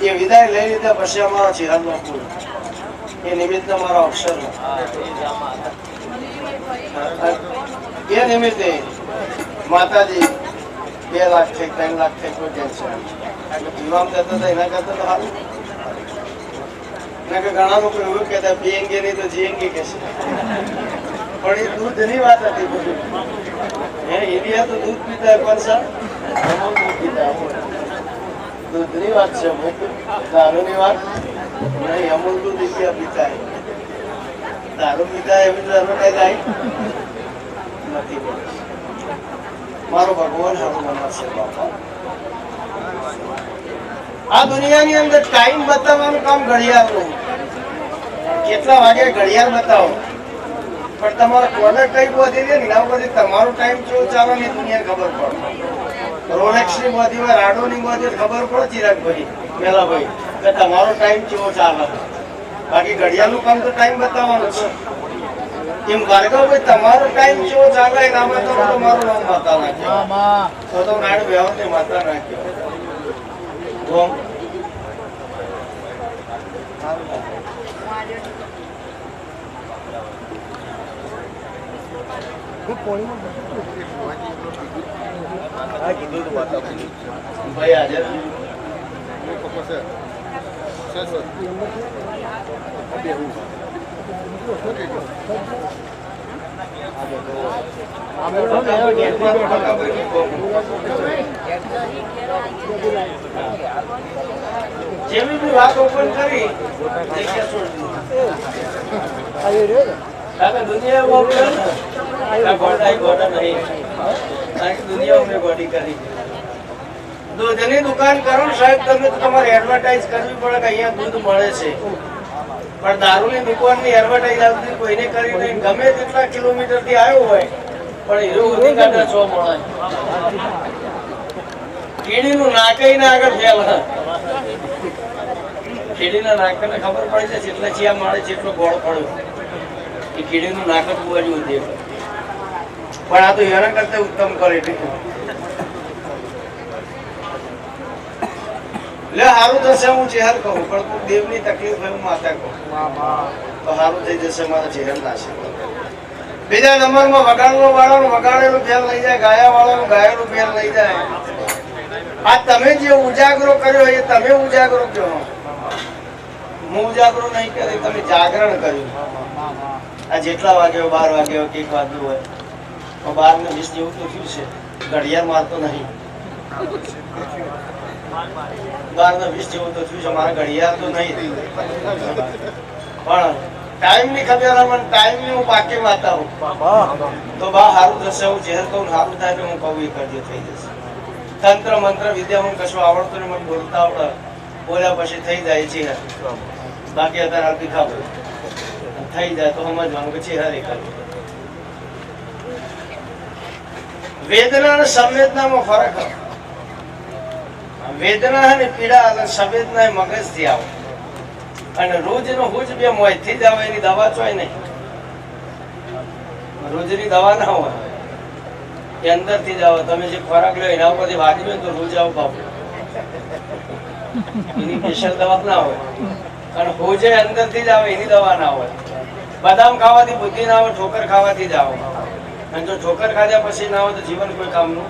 એ વિદાય લઈ લીધા પછી અમારા ચહેરાનો ફૂલ એ નિમિત્તે મારા અક્ષર એ નિમિત્તે માતાજી 2 લાખ થઈ 3 લાખ થઈ કોઈ ટેન્શન એટલે પીવામ જતા હતા એના કરતા તો સારું કે ઘણા લોકો એવું કહેતા પીએંગે નહીં તો જીએંગે કે છે પણ એ દૂધની વાત હતી બધું ઇન્ડિયા તો દૂધ પીતા પણ સર દૂધ પીતા દૂધની વાત છે દારૂની વાત નહીં અમૂલ દૂધ ઇન્ડિયા પીતા દારૂ પીતા એવી તો એડવર્ટાઈઝ આવી નથી મારો ભગવાન સારું મનાશે બાપા આ દુનિયાની અંદર ટાઈમ બતાવવાનું કામ ઘડિયાળનું કેટલા વાગે ઘડિયાળ બતાવો પણ તમારે કોને કઈ બોધી દે ને એના પરથી તમારો ટાઈમ કેવો ચાલે ને દુનિયા ખબર પડે રોલેક્સ ની બોધી હોય રાડો ની બોધી ખબર પડે ચિરાગભાઈ મેલાભાઈ કે તમારો ટાઈમ કેવો ચાલે બાકી ઘડિયાળનું કામ તો ટાઈમ બતાવવાનું છે એમ ભાર્ગવભાઈ તમારો ટાઈમ કેવો ચાલે એનામાં તો તમારું નામ માતા નાખ્યો તો નાડ વ્યવહાર ને માતા નાખ્યો ભાઈ હાજર જેવી બી વાત ઓપન કરી દૂધની દુકાન કરો સાહેબ તમે તમારે એડવર્ટાઇઝ કરવી પડે કે અહીંયા દૂધ મળે છે પણ દારૂની દુકાનની એડવર્ટાઇઝ આવતી કોઈને કરી નહીં ગમે તેટલા કિલોમીટર થી આવ્યો હોય પણ હીરો ઉધી કાઢા 6 મળે કીડીનું નાકઈ ના આગળ ફેલ કીડીના નાકને ખબર પડી છે જેટલા ચિયા માળે જેટલો ગોળ પડ્યો એ કીડીનું નાક જ બુવાજુ દેખાય પણ આ તો એના કરતા ઉત્તમ ક્વોલિટી લે સારું થશે હું ચહેર કહું પણ કોઈ દેવની તકલીફ હોય હું માતા કહું તો સારું થઈ જશે મારા ચહેર નાશે બીજા નંબરમાં વગાડવા વાળાનું વગાડેલું ફેલ લઈ જાય ગાયા વાળાનું ગાયેલું ફેલ લઈ જાય આ તમે જે ઉજાગરો કર્યો એ તમે ઉજાગરો કહો હું ઉજાગરો નહીં કરી તમે જાગરણ કર્યું આ જેટલા વાગ્યો 12 વાગ્યો 1 વાગ્યો હોય તો 12 ને 20 જેવું તો થયું છે ઘડિયાળ મારતો નહીં 12 ને 20 જેવું તો થયું છે મારા ઘડિયાળ તો નહીં પણ ટાઈમ ની ખબર મને ટાઈમ ની હું પાકે માતા હું તો બા સારું થશે હું ચહેર કહું સારું થાય તો હું કહું એ કરજો થઈ જશે તંત્ર મંત્ર વિદ્યા હું કશું આવડતું ને મને બોલતા આવડે બોલ્યા પછી થઈ જાય છે બાકી અત્યારે હાલતી ખાવ થઈ જાય તો સમજવાનું કે ચહેરા કરવું વેદના અને સંવેદનામાં ફરક વેદના અને પીડા અને સંવેદના એ મગજથી આવે અને રોજનો હુજ બે મોયથી જ આવે એની દવા ચોય નહીં રોજની દવા ના હોય એ અંદરથી જ આવે તમે જે ખોરાક લો એના ઉપરથી વાગી લો તો રોજ આવો બાપુ એની સ્પેશિયલ દવા ના હોય કારણ હોજે અંદરથી જ આવે એની દવા ના હોય બદામ ખાવાથી બુદ્ધિ ના આવે, ઠોકર ખાવાથી જ આવે. અને જો ઠોકર ખાધા પછી ના આવે તો જીવન કોઈ કામનું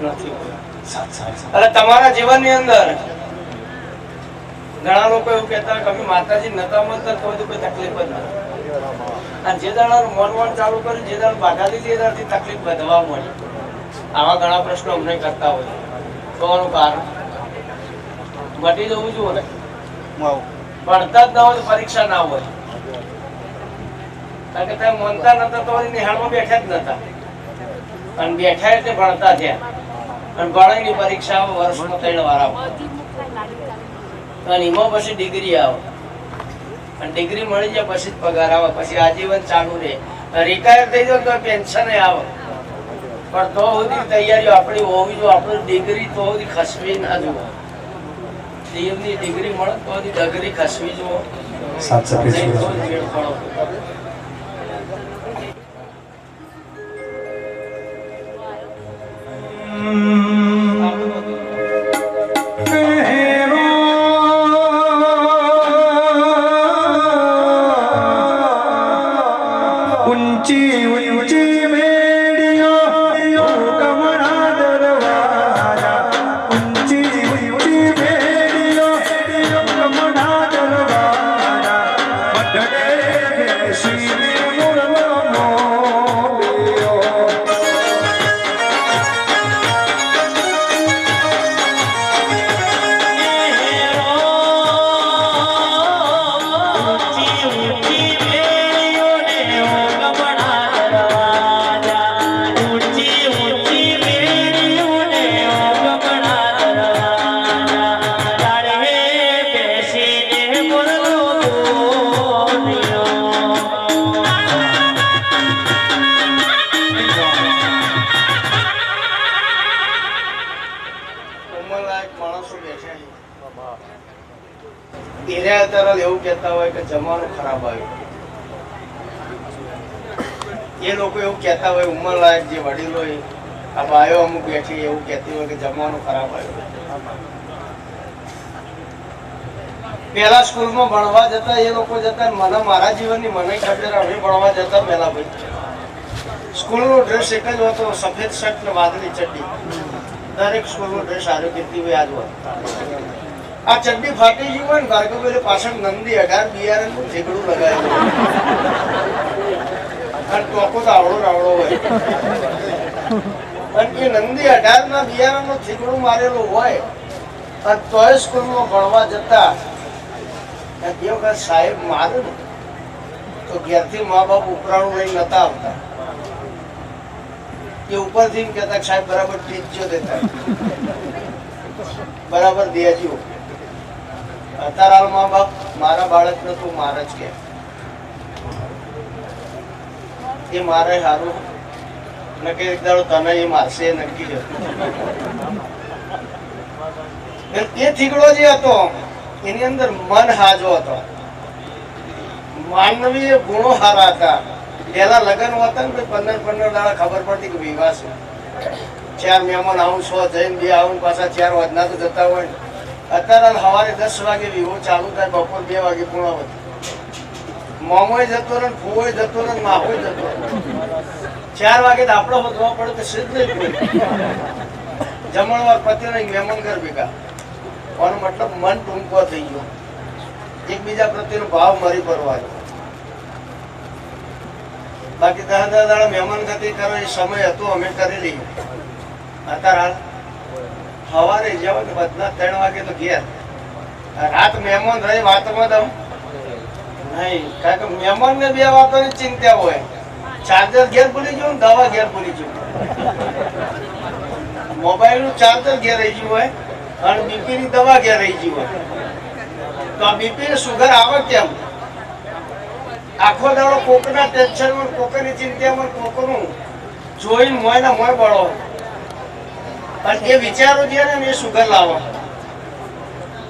નથી. અને તમારા જીવનની અંદર ઘણા લોકો એવું કહેતા કે અમે માતાજી નતા માનતા તો કોઈ તકલીફ જ ના. અને જે દાડા મોનવાન ચાલુ કર્યું, જે દાડા બાધા લીધી એ દાડાથી તકલીફ વધવા મળી. આવા ઘણા પ્રશ્નો અમને કરતા હોય. કોનું કારણ મટી જવું જોઈએ ને. ભણતા જ ના હોય તો પરીક્ષા ના હોય. કારણ કે તમે માનતા નતા તો નિહાળમાં બેઠા જ નતા, અને બેઠા એટલે ભણતા થયા. અને ભણાઈની પરીક્ષા આવે વર્ષમાં 3 વાર આવે, અને એમાં પછી ડિગ્રી આવે. અને ડિગ્રી મળી જાય પછી જ પગાર આવે, પછી આજીવન ચાલુ રહે. રિટાયર થઈ જાય તો પેન્શન આવે. પણ તો સુધી તૈયારીઓ આપણી હોવી જોઈએ. આપણી ડિગ્રી તો સુધી ખસવી ના જોઈએ. સીએમની ડિગ્રી મળે તો સુધી ડિગ્રી ખસવી જોઈએ. નહીં તો મેળ પડો. ઊંચી ઊંચી મેડીઓ કમળા દરવાજા, ઊંચી ઊંચી મેડીઓ કમળા દરવાજા, બદડે બેસીને મુરલો મોડ્યો. ઉંમરલાયક માણસો બેઠા છે. એરિયા તરફ એવું કહેતા હોય કે જમાનો ખરાબ આવ્યો. એ લોકો એવું કહેતા હોય, ઉંમરલાયક જે વડીલો હોય, આ બાયો અમુક બેઠી એવું કહેતી હોય કે જમાનો ખરાબ આવ્યો. પેલા સ્કૂલમાં ભણવા જતા એ લોકો જતા, મને મારા જીવનની મને ખબર, અમે ભણવા જતા પેલા ભાઈ સ્કૂલનો ડ્રેસ એક જ હતો, સફેદ શર્ટ ને વાદળી ચડ્ડી. દરેક સ્કૂલનો ડ્રેસ આર્યો કીર્તિ હોય આજ હોય. આ ચડ્ડી ફાટી ગઈ હોય ને, ભાર્ગવભાઈ પાછળ નંદી 18 બિયારણનું ઠેકડું લગાવેલું અને ટોકો તો આવડો રાવડો હોય. અને એ નંદી 18 ના બિયારણનું ઠેકડું મારેલું હોય, અને તોય સ્કૂલમાં ભણવા જતા. બે વખત સાહેબ મારે ને તો ઘેરથી મા બાપ ઉપરાણું લઈને નતા આવતા. એ ઉપરથી એમ કહેતા કે સાહેબ બરાબર ટીચજો દેતા, બરાબર દેજો. અત્યારે હાલ મા બાપ મારા બાળકને તું મારે જ કે, એ મારે સારું ને કે એક દાડો તને એ મારશે એ નક્કી જ હતું. એ થીગડો જે હતો એની અંદર મન હાજો હતો, માનવીય ગુણો સારા હતા. પેલા લગ્ન હતા ને 15 દાડા ખબર પડતી કે વિવાહ છે. 4 મહેમાન આવું 100 જઈને 2 આવું, પાછા 4 વાજના તો જતા હોય. અત્યારે સવારે 10 વાગે વિવો ચાલુ થાય, બપોર 2 વાગે પૂર્ણાવતી. મોમોય જતો રહે, ફૂવોય જતો રહે, માહોય જતો રહે. 4 વાગે તો આપણો વધવા પડે તો સિદ્ધ નહીં કોઈ જમણવાર પતિ નહીં, મહેમાન ઘર ભેગા. આનો મતલબ મન ટૂંકો થઈ ગયો, એકબીજા પ્રત્યેનો ભાવ મરી પડવાનો. બાકી 10 દાડા મહેમાન ગતિ કરો એ સમય હતો, અમે કરી લઈએ. અત્યારે સવારે જવા બધા 3 વાગે તો ઘેર. રાત મહેમાન રહી વાતમાં દઉં નહીં, કારણ કે મહેમાન ને 2 વાતોની ચિંતા હોય. ચાર્જર ઘેર ભૂલી ગયું, દવા ઘેર ભૂલી ગયું, મોબાઈલ નું ચાર્જર ઘેર રહી ગયું હોય, અને બીપી ની દવા ઘેર રહી ગયું હોય. તો આ બીપી ને સુગર આવે કેમ? આખો દાડો કોકના ટેન્શનમાં, કોકની ચિંતામાં, કોકનું જોઈને મોય ના મોય બળો. અને એ વિચારો છે ને એ સુગર લાવો.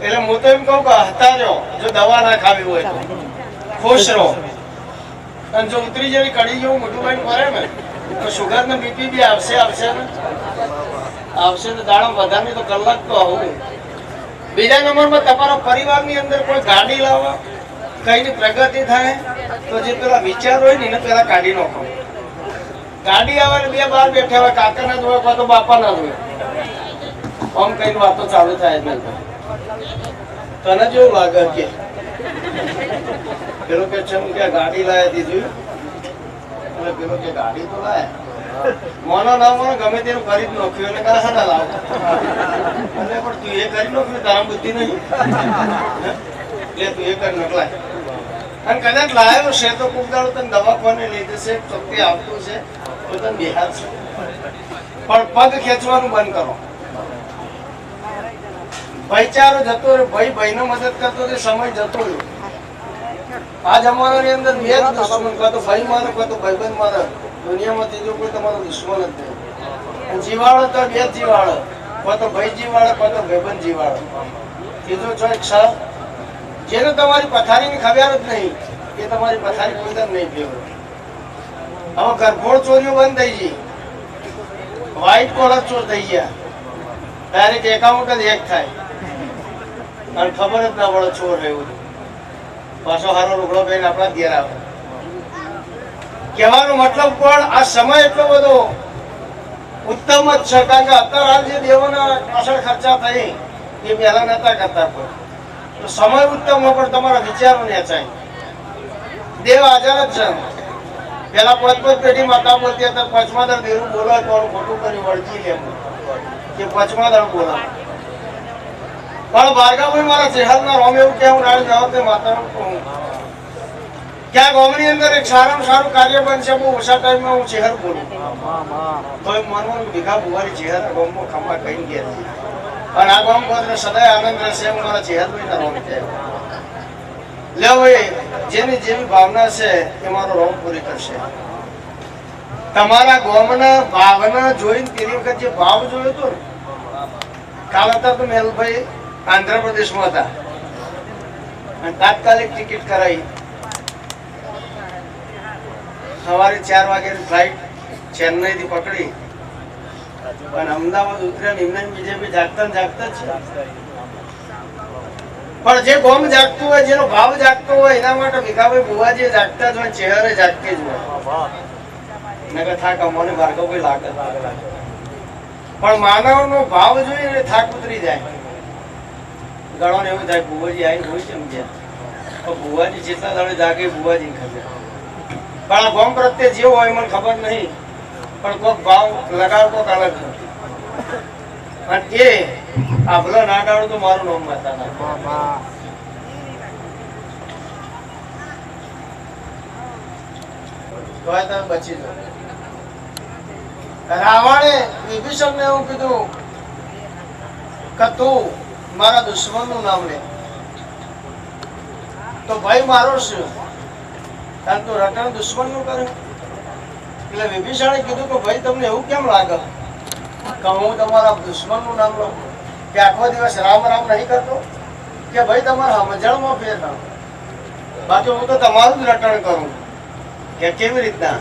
એટલે હું તો એમ કહું કે હતા રહ્યો, જો દવા ના ખાવી હોય તો ખુશ રહો. અને જો ઉતરી જેવી કડી જેવું મોટું ભાઈ કરે ને તો સુગર ને બીપી બી આવશે ને આવશે તો દાડો વધારે તો કલાક તો આવું. બીજા નંબરમાં તમારા પરિવારની અંદર કોઈ ગાડી લાવો, કઈની પ્રગતિ થાય તો જે પેલા વિચાર હોય ને એને પેલા કાઢી નાખો. ગાડી આવે ને બે બાર બેઠા હોય, કાકા ના જોવે કાં તો બાપા ના જોવે, આમ કઈ વાતો ચાલુ થાય જ નહીં. તને જેવું લાગે કે પેલો કે છે કે ગાડી લાયા દીધું, એટલે પેલો કે ગાડી તો લાયા, મોનો ના મોનો ગમે તેનું કરી જ નાખ્યું, એટલે કાં ના લાવ, એટલે પણ તું એ કરી નાખ્યું, તારા બુદ્ધિ નહીં એટલે તું એ કરી નકલાય. અને કદાચ લાયો છે તો ખૂબ દાડો તને દવાખાને લઈ જશે, શક્તિ આપતું છે તો તને બિહાર છે, પણ પગ ખેંચવાનું બંધ કરો. ભાઈચારો જતો રહ્યો, ભાઈ ભાઈને મદદ કરતો તે સમય જતો રહ્યો. આ જમાનાની અંદર બે જ દુશ્મન, કાં તો ભાઈ મારે કાં તો ભાઈબંધ મારે, દુનિયામાં ત્રીજો કોઈ તમારો દુશ્મન જ નહીં. અને જીવાળો તો બે જ જીવાળો, કાં તો ભાઈ જીવાળો કાં તો ભાઈબંધ જીવાળો. ત્રીજો ચોઈક સાહેબ જેને તમારી પથારીની ખબર જ નહીં એ તમારી પથારી કોઈ દર નહીં ફેવરે. હવે ગરફોડ ચોરીઓ બંધ થઈ ગઈ, વ્હાઈટ કોલર ચોર થઈ ગયા, ડાયરેક્ટ એકાઉન્ટ જ હેક થાય અને ખબર જ ના પડે ચોર રહ્યું. પાછો હારો લુગડો પહેરીને આપણા ઘેર આવે. કહેવાનો મતલબ પણ આ સમય એટલો બધો ઉત્તમ જ છે, કારણ કે અત્યારે હાલ જે દેવોના પાછળ ખર્ચા થઈ એ પહેલા નતા કરતા કોઈ. તો સમય ઉત્તમ હોય પણ તમારા વિચારો નેચાય. દેવ હાજર જ છે. પેલા પોત પેઢી માતા બોલતી હતા, પચમાદર દેવું બોલાય તો ખોટું કરી વળગી લે કે પચમાદર બોલાય. પણ ભાર્ગવભાઈ મારા ચેહરના રોમ એવું કેવું રાડ જાવ તે માતાનું કહું ક્યાંક ઓમની અંદર એક સારામાં સારું કાર્ય બનશે, બહુ ઓછા ટાઈમમાં હું ચેહર બોલું તો મનવાનું ભીખા બુવારી ચેહર ગામમાં ખંભા કહીને ગયા. અને આ ગામ ગોત્ર સદાય આનંદ રહેશે, હું મારા ચેહરભાઈના રોમ કહેવું. લે ભાઈ, જેની જેવી ભાવના છે એ મારો રોમ પૂરી કરશે. તમારા ગામના ભાવના જોઈને તેની વખત જે ભાવ જોયો હતો ને, કાલ હતા તો મેલભાઈ આંધ્રપ્રદેશમાં હતા અને તાત્કાલિક ટિકિટ કરાવી. સવારે 4 વાગ્યાની ફ્લાઇટ ચેન્નઈથી પકડી અને અમદાવાદ ઉતર્યા. એમને બીજેપી જાગતા જાગતા જ છે, પણ જે ગોમ જાગતું હોય, જેનો ભાવ જાગતો હોય એના માટે ભીખાભાઈ બુવાજી જાગતા જ હોય, ચહેરે જાગતી જ હોય. નકર થાક અમને ભાર્ગવભાઈ લાગે, પણ માનવનો ભાવ જોઈને થાક ઉતરી જાય. ગણોને એવું થાય બુવાજી આવી હોય છે ગયા, તો બુવાજી જેટલા દાડે જાગે બુવાજી ખબર. પણ આ ગોમ પ્રત્યે જેવો હોય મને ખબર નહીં, પણ કોઈક ભાવ લગાવ કોઈક અલગ નથી. અને એ આભલો ના ડાળું તો મારું નામ માતા ના બચી જાવ. રાવણે વિભીષણને એવું કીધું કે તું મારા દુશ્મનનું નામ લે. તો ભાઈ મારો શું, કારણ તું રટણ દુશ્મનનું કર્યું. એટલે વિભીષણે કીધું કે ભાઈ તમને એવું કેમ લાગે કે હું તમારા દુશ્મનનું નામ લઉં, કે આખો દિવસ રામ રામ નહીં કરતો, કે ભાઈ તમારા સમજણમાં ફેર ના, બાકી હું તો તમારું જ રટણ કરું. કે કેવી રીતના,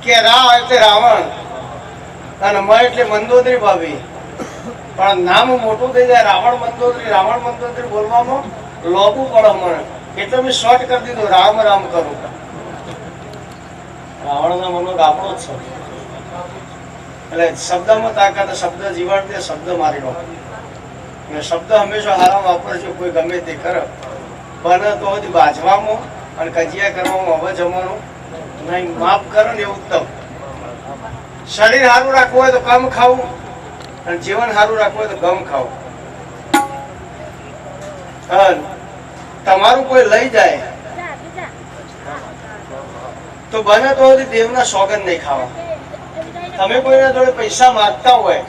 કે રા એટલે રાવણ અને મ એટલે મંદોદરી ભાભી, પણ નામ મોટું થઈ જાય રાવણ મંદોદરી બોલવામાં લોબું પડે મને, એટલે મેં શોર્ટ કરી દીધું રામ રામ કરું. રાવણના મનનો ગામડો જ છે, એટલે શબ્દમાં તાકાત, શબ્દ જીવાડ દે, શબ્દ મારી નો. અને શબ્દ હંમેશા હારા વાપરજો, કોઈ ગમે તે કરે, બને તો બધી બાજવામાં અને કજિયા કરવામાં હવે જમવાનું નહીં, માફ કરો ને એ ઉત્તમ. શરીર સારું રાખવું હોય તો કમ ખાવું, અને જીવન સારું રાખવું હોય તો ગમ ખાવું. અને તમારું કોઈ લઈ જાય તો બને તો દેવના સોગંદ નહીં ખાવા. તમે કોઈના જોડે પૈસા માંગતા હોય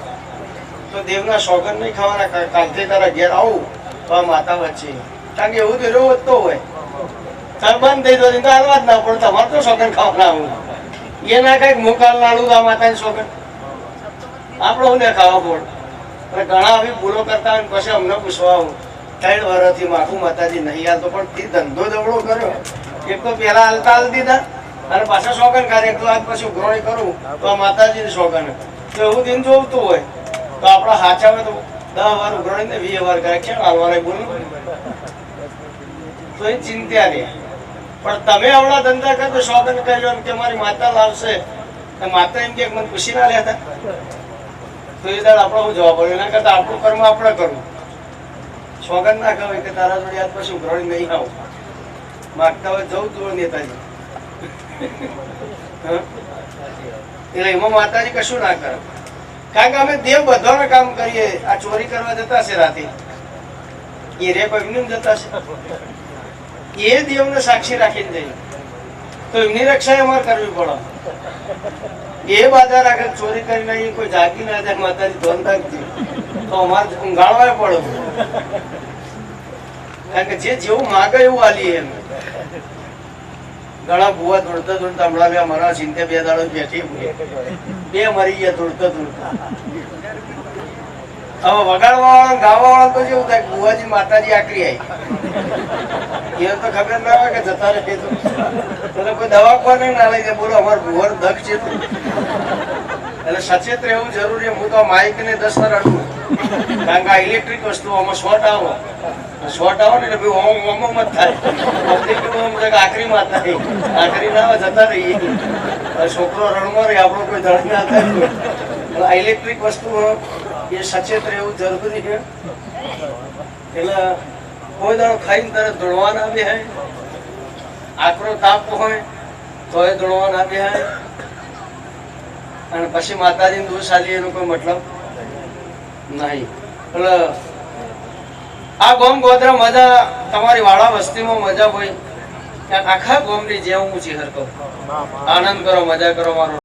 તો દેવના સોગંદ નહીં ખાવાના. કાલથી તારા ઘેર આવું તો આ માતા વચ્ચે, કારણ કે એવું તો એરો વધતો હોય બંધ થઈ જાય તો હાલવા જ ના પડે. તમારે તો સોગંદ ખાવાના આવું એ ના કઈક મુકાલ લાડું આ માતાની સોગંદ આપણે હું ને ખાવા પડે. અને ઘણા આવી ભૂલો કરતા હોય પછી અમને પૂછવા આવું 3 વર્ષથી માથું માતાજી નહીં હાલતો, પણ તે ધંધો જવડો કર્યો. એક તો પેલા હાલતા હાલ દીધા અને પાછા સોગન કરે, તો આજ પછી ઉઘરાણી કરું તો આ માતાજીની સોગન. તો એવું દિન જોવતું હોય તો આપણા હાચામાં તો 10 વાર ઉઘરાણી ને 20 વાર કરે, કેમ હાલવાના બોલું. તો એ ચિંત્યા રહે. પણ તમે હમણાં ધંધા કરતો શોખન કર્યો કે મારી માતા લાવશે, તો માતા એમ કે મને ખુશી ના લેતા, તો એ દાડ આપણો શું જવાબ પડ્યો? એના કરતા આપણું કર્મ આપણે કરવું. શોખન ના કહેવાય કે તારા જોડે યાદ પછી ઉઘરાણી નહીં આવું, માગતા હોય જવું તું નેતાજી. એટલે એમાં માતાજી કશું ના કરે, કારણ કે અમે દેવ બધાને કામ કરીએ. આ ચોરી કરવા જતા છે રાતે, એ રે એમને જતા છે, એ દેવને સાક્ષી રાખીને જઈએ, તો એમની રક્ષા અમારે કરવી પડે. એ બાધા રાખે ચોરી કરી નહીં, કોઈ જાગી ના જાય, માતાજી ધોન રાખજે, તો અમારે ઊંઘાડવા પડે. કારણ કે જે જેવું માગે એવું આલીએ એમ. ઘણા ભૂવા દોડતા દોડતા હમણાં બે મારા ચિંતે 2 દાડો બેઠી, 2 મરી ગયા દોડતા દોડતા. હવે વગાડવા વાળા ગાવા વાળા તો જેવું થાય, ભુવાજી માતાજી આકરી આવી, એ તો ખબર ના હોય કે જતા રહે તો કોઈ દવા કોને ના લઈ જાય. બોલો અમારે ભુવર દખ છે, એટલે સચેત રહેવું જરૂરી. હું તો માઇક ને 10 વાર અડું, કારણ કે આ ઇલેક્ટ્રિક વસ્તુ આમાં શોર્ટ આવો ને એટલે ભાઈ ઓમ જ થાય. આખરી માતા આખરી ના હોય, જતા રહીએ. છોકરો રણમાં રહે, આપણો કોઈ દળ ના થાય. ઇલેક્ટ્રિક વસ્તુ એ સચેત રહેવું જરૂરી છે. એટલે કોઈ દાડો ખાઈને તરત દોડવા ના બે, આકરો તાપ હોય તો એ દોડવા ના બે, અને પછી માતાજીને દોષ આલી એનો કોઈ મતલબ નહીં. એટલે આ ગોમ ગોધરા મજા, તમારી વાળા વસ્તીમાં મજા હોય, આખા ગોમની જેવું હું ચીહર કહું. આનંદ કરો, મજા કરો. મારો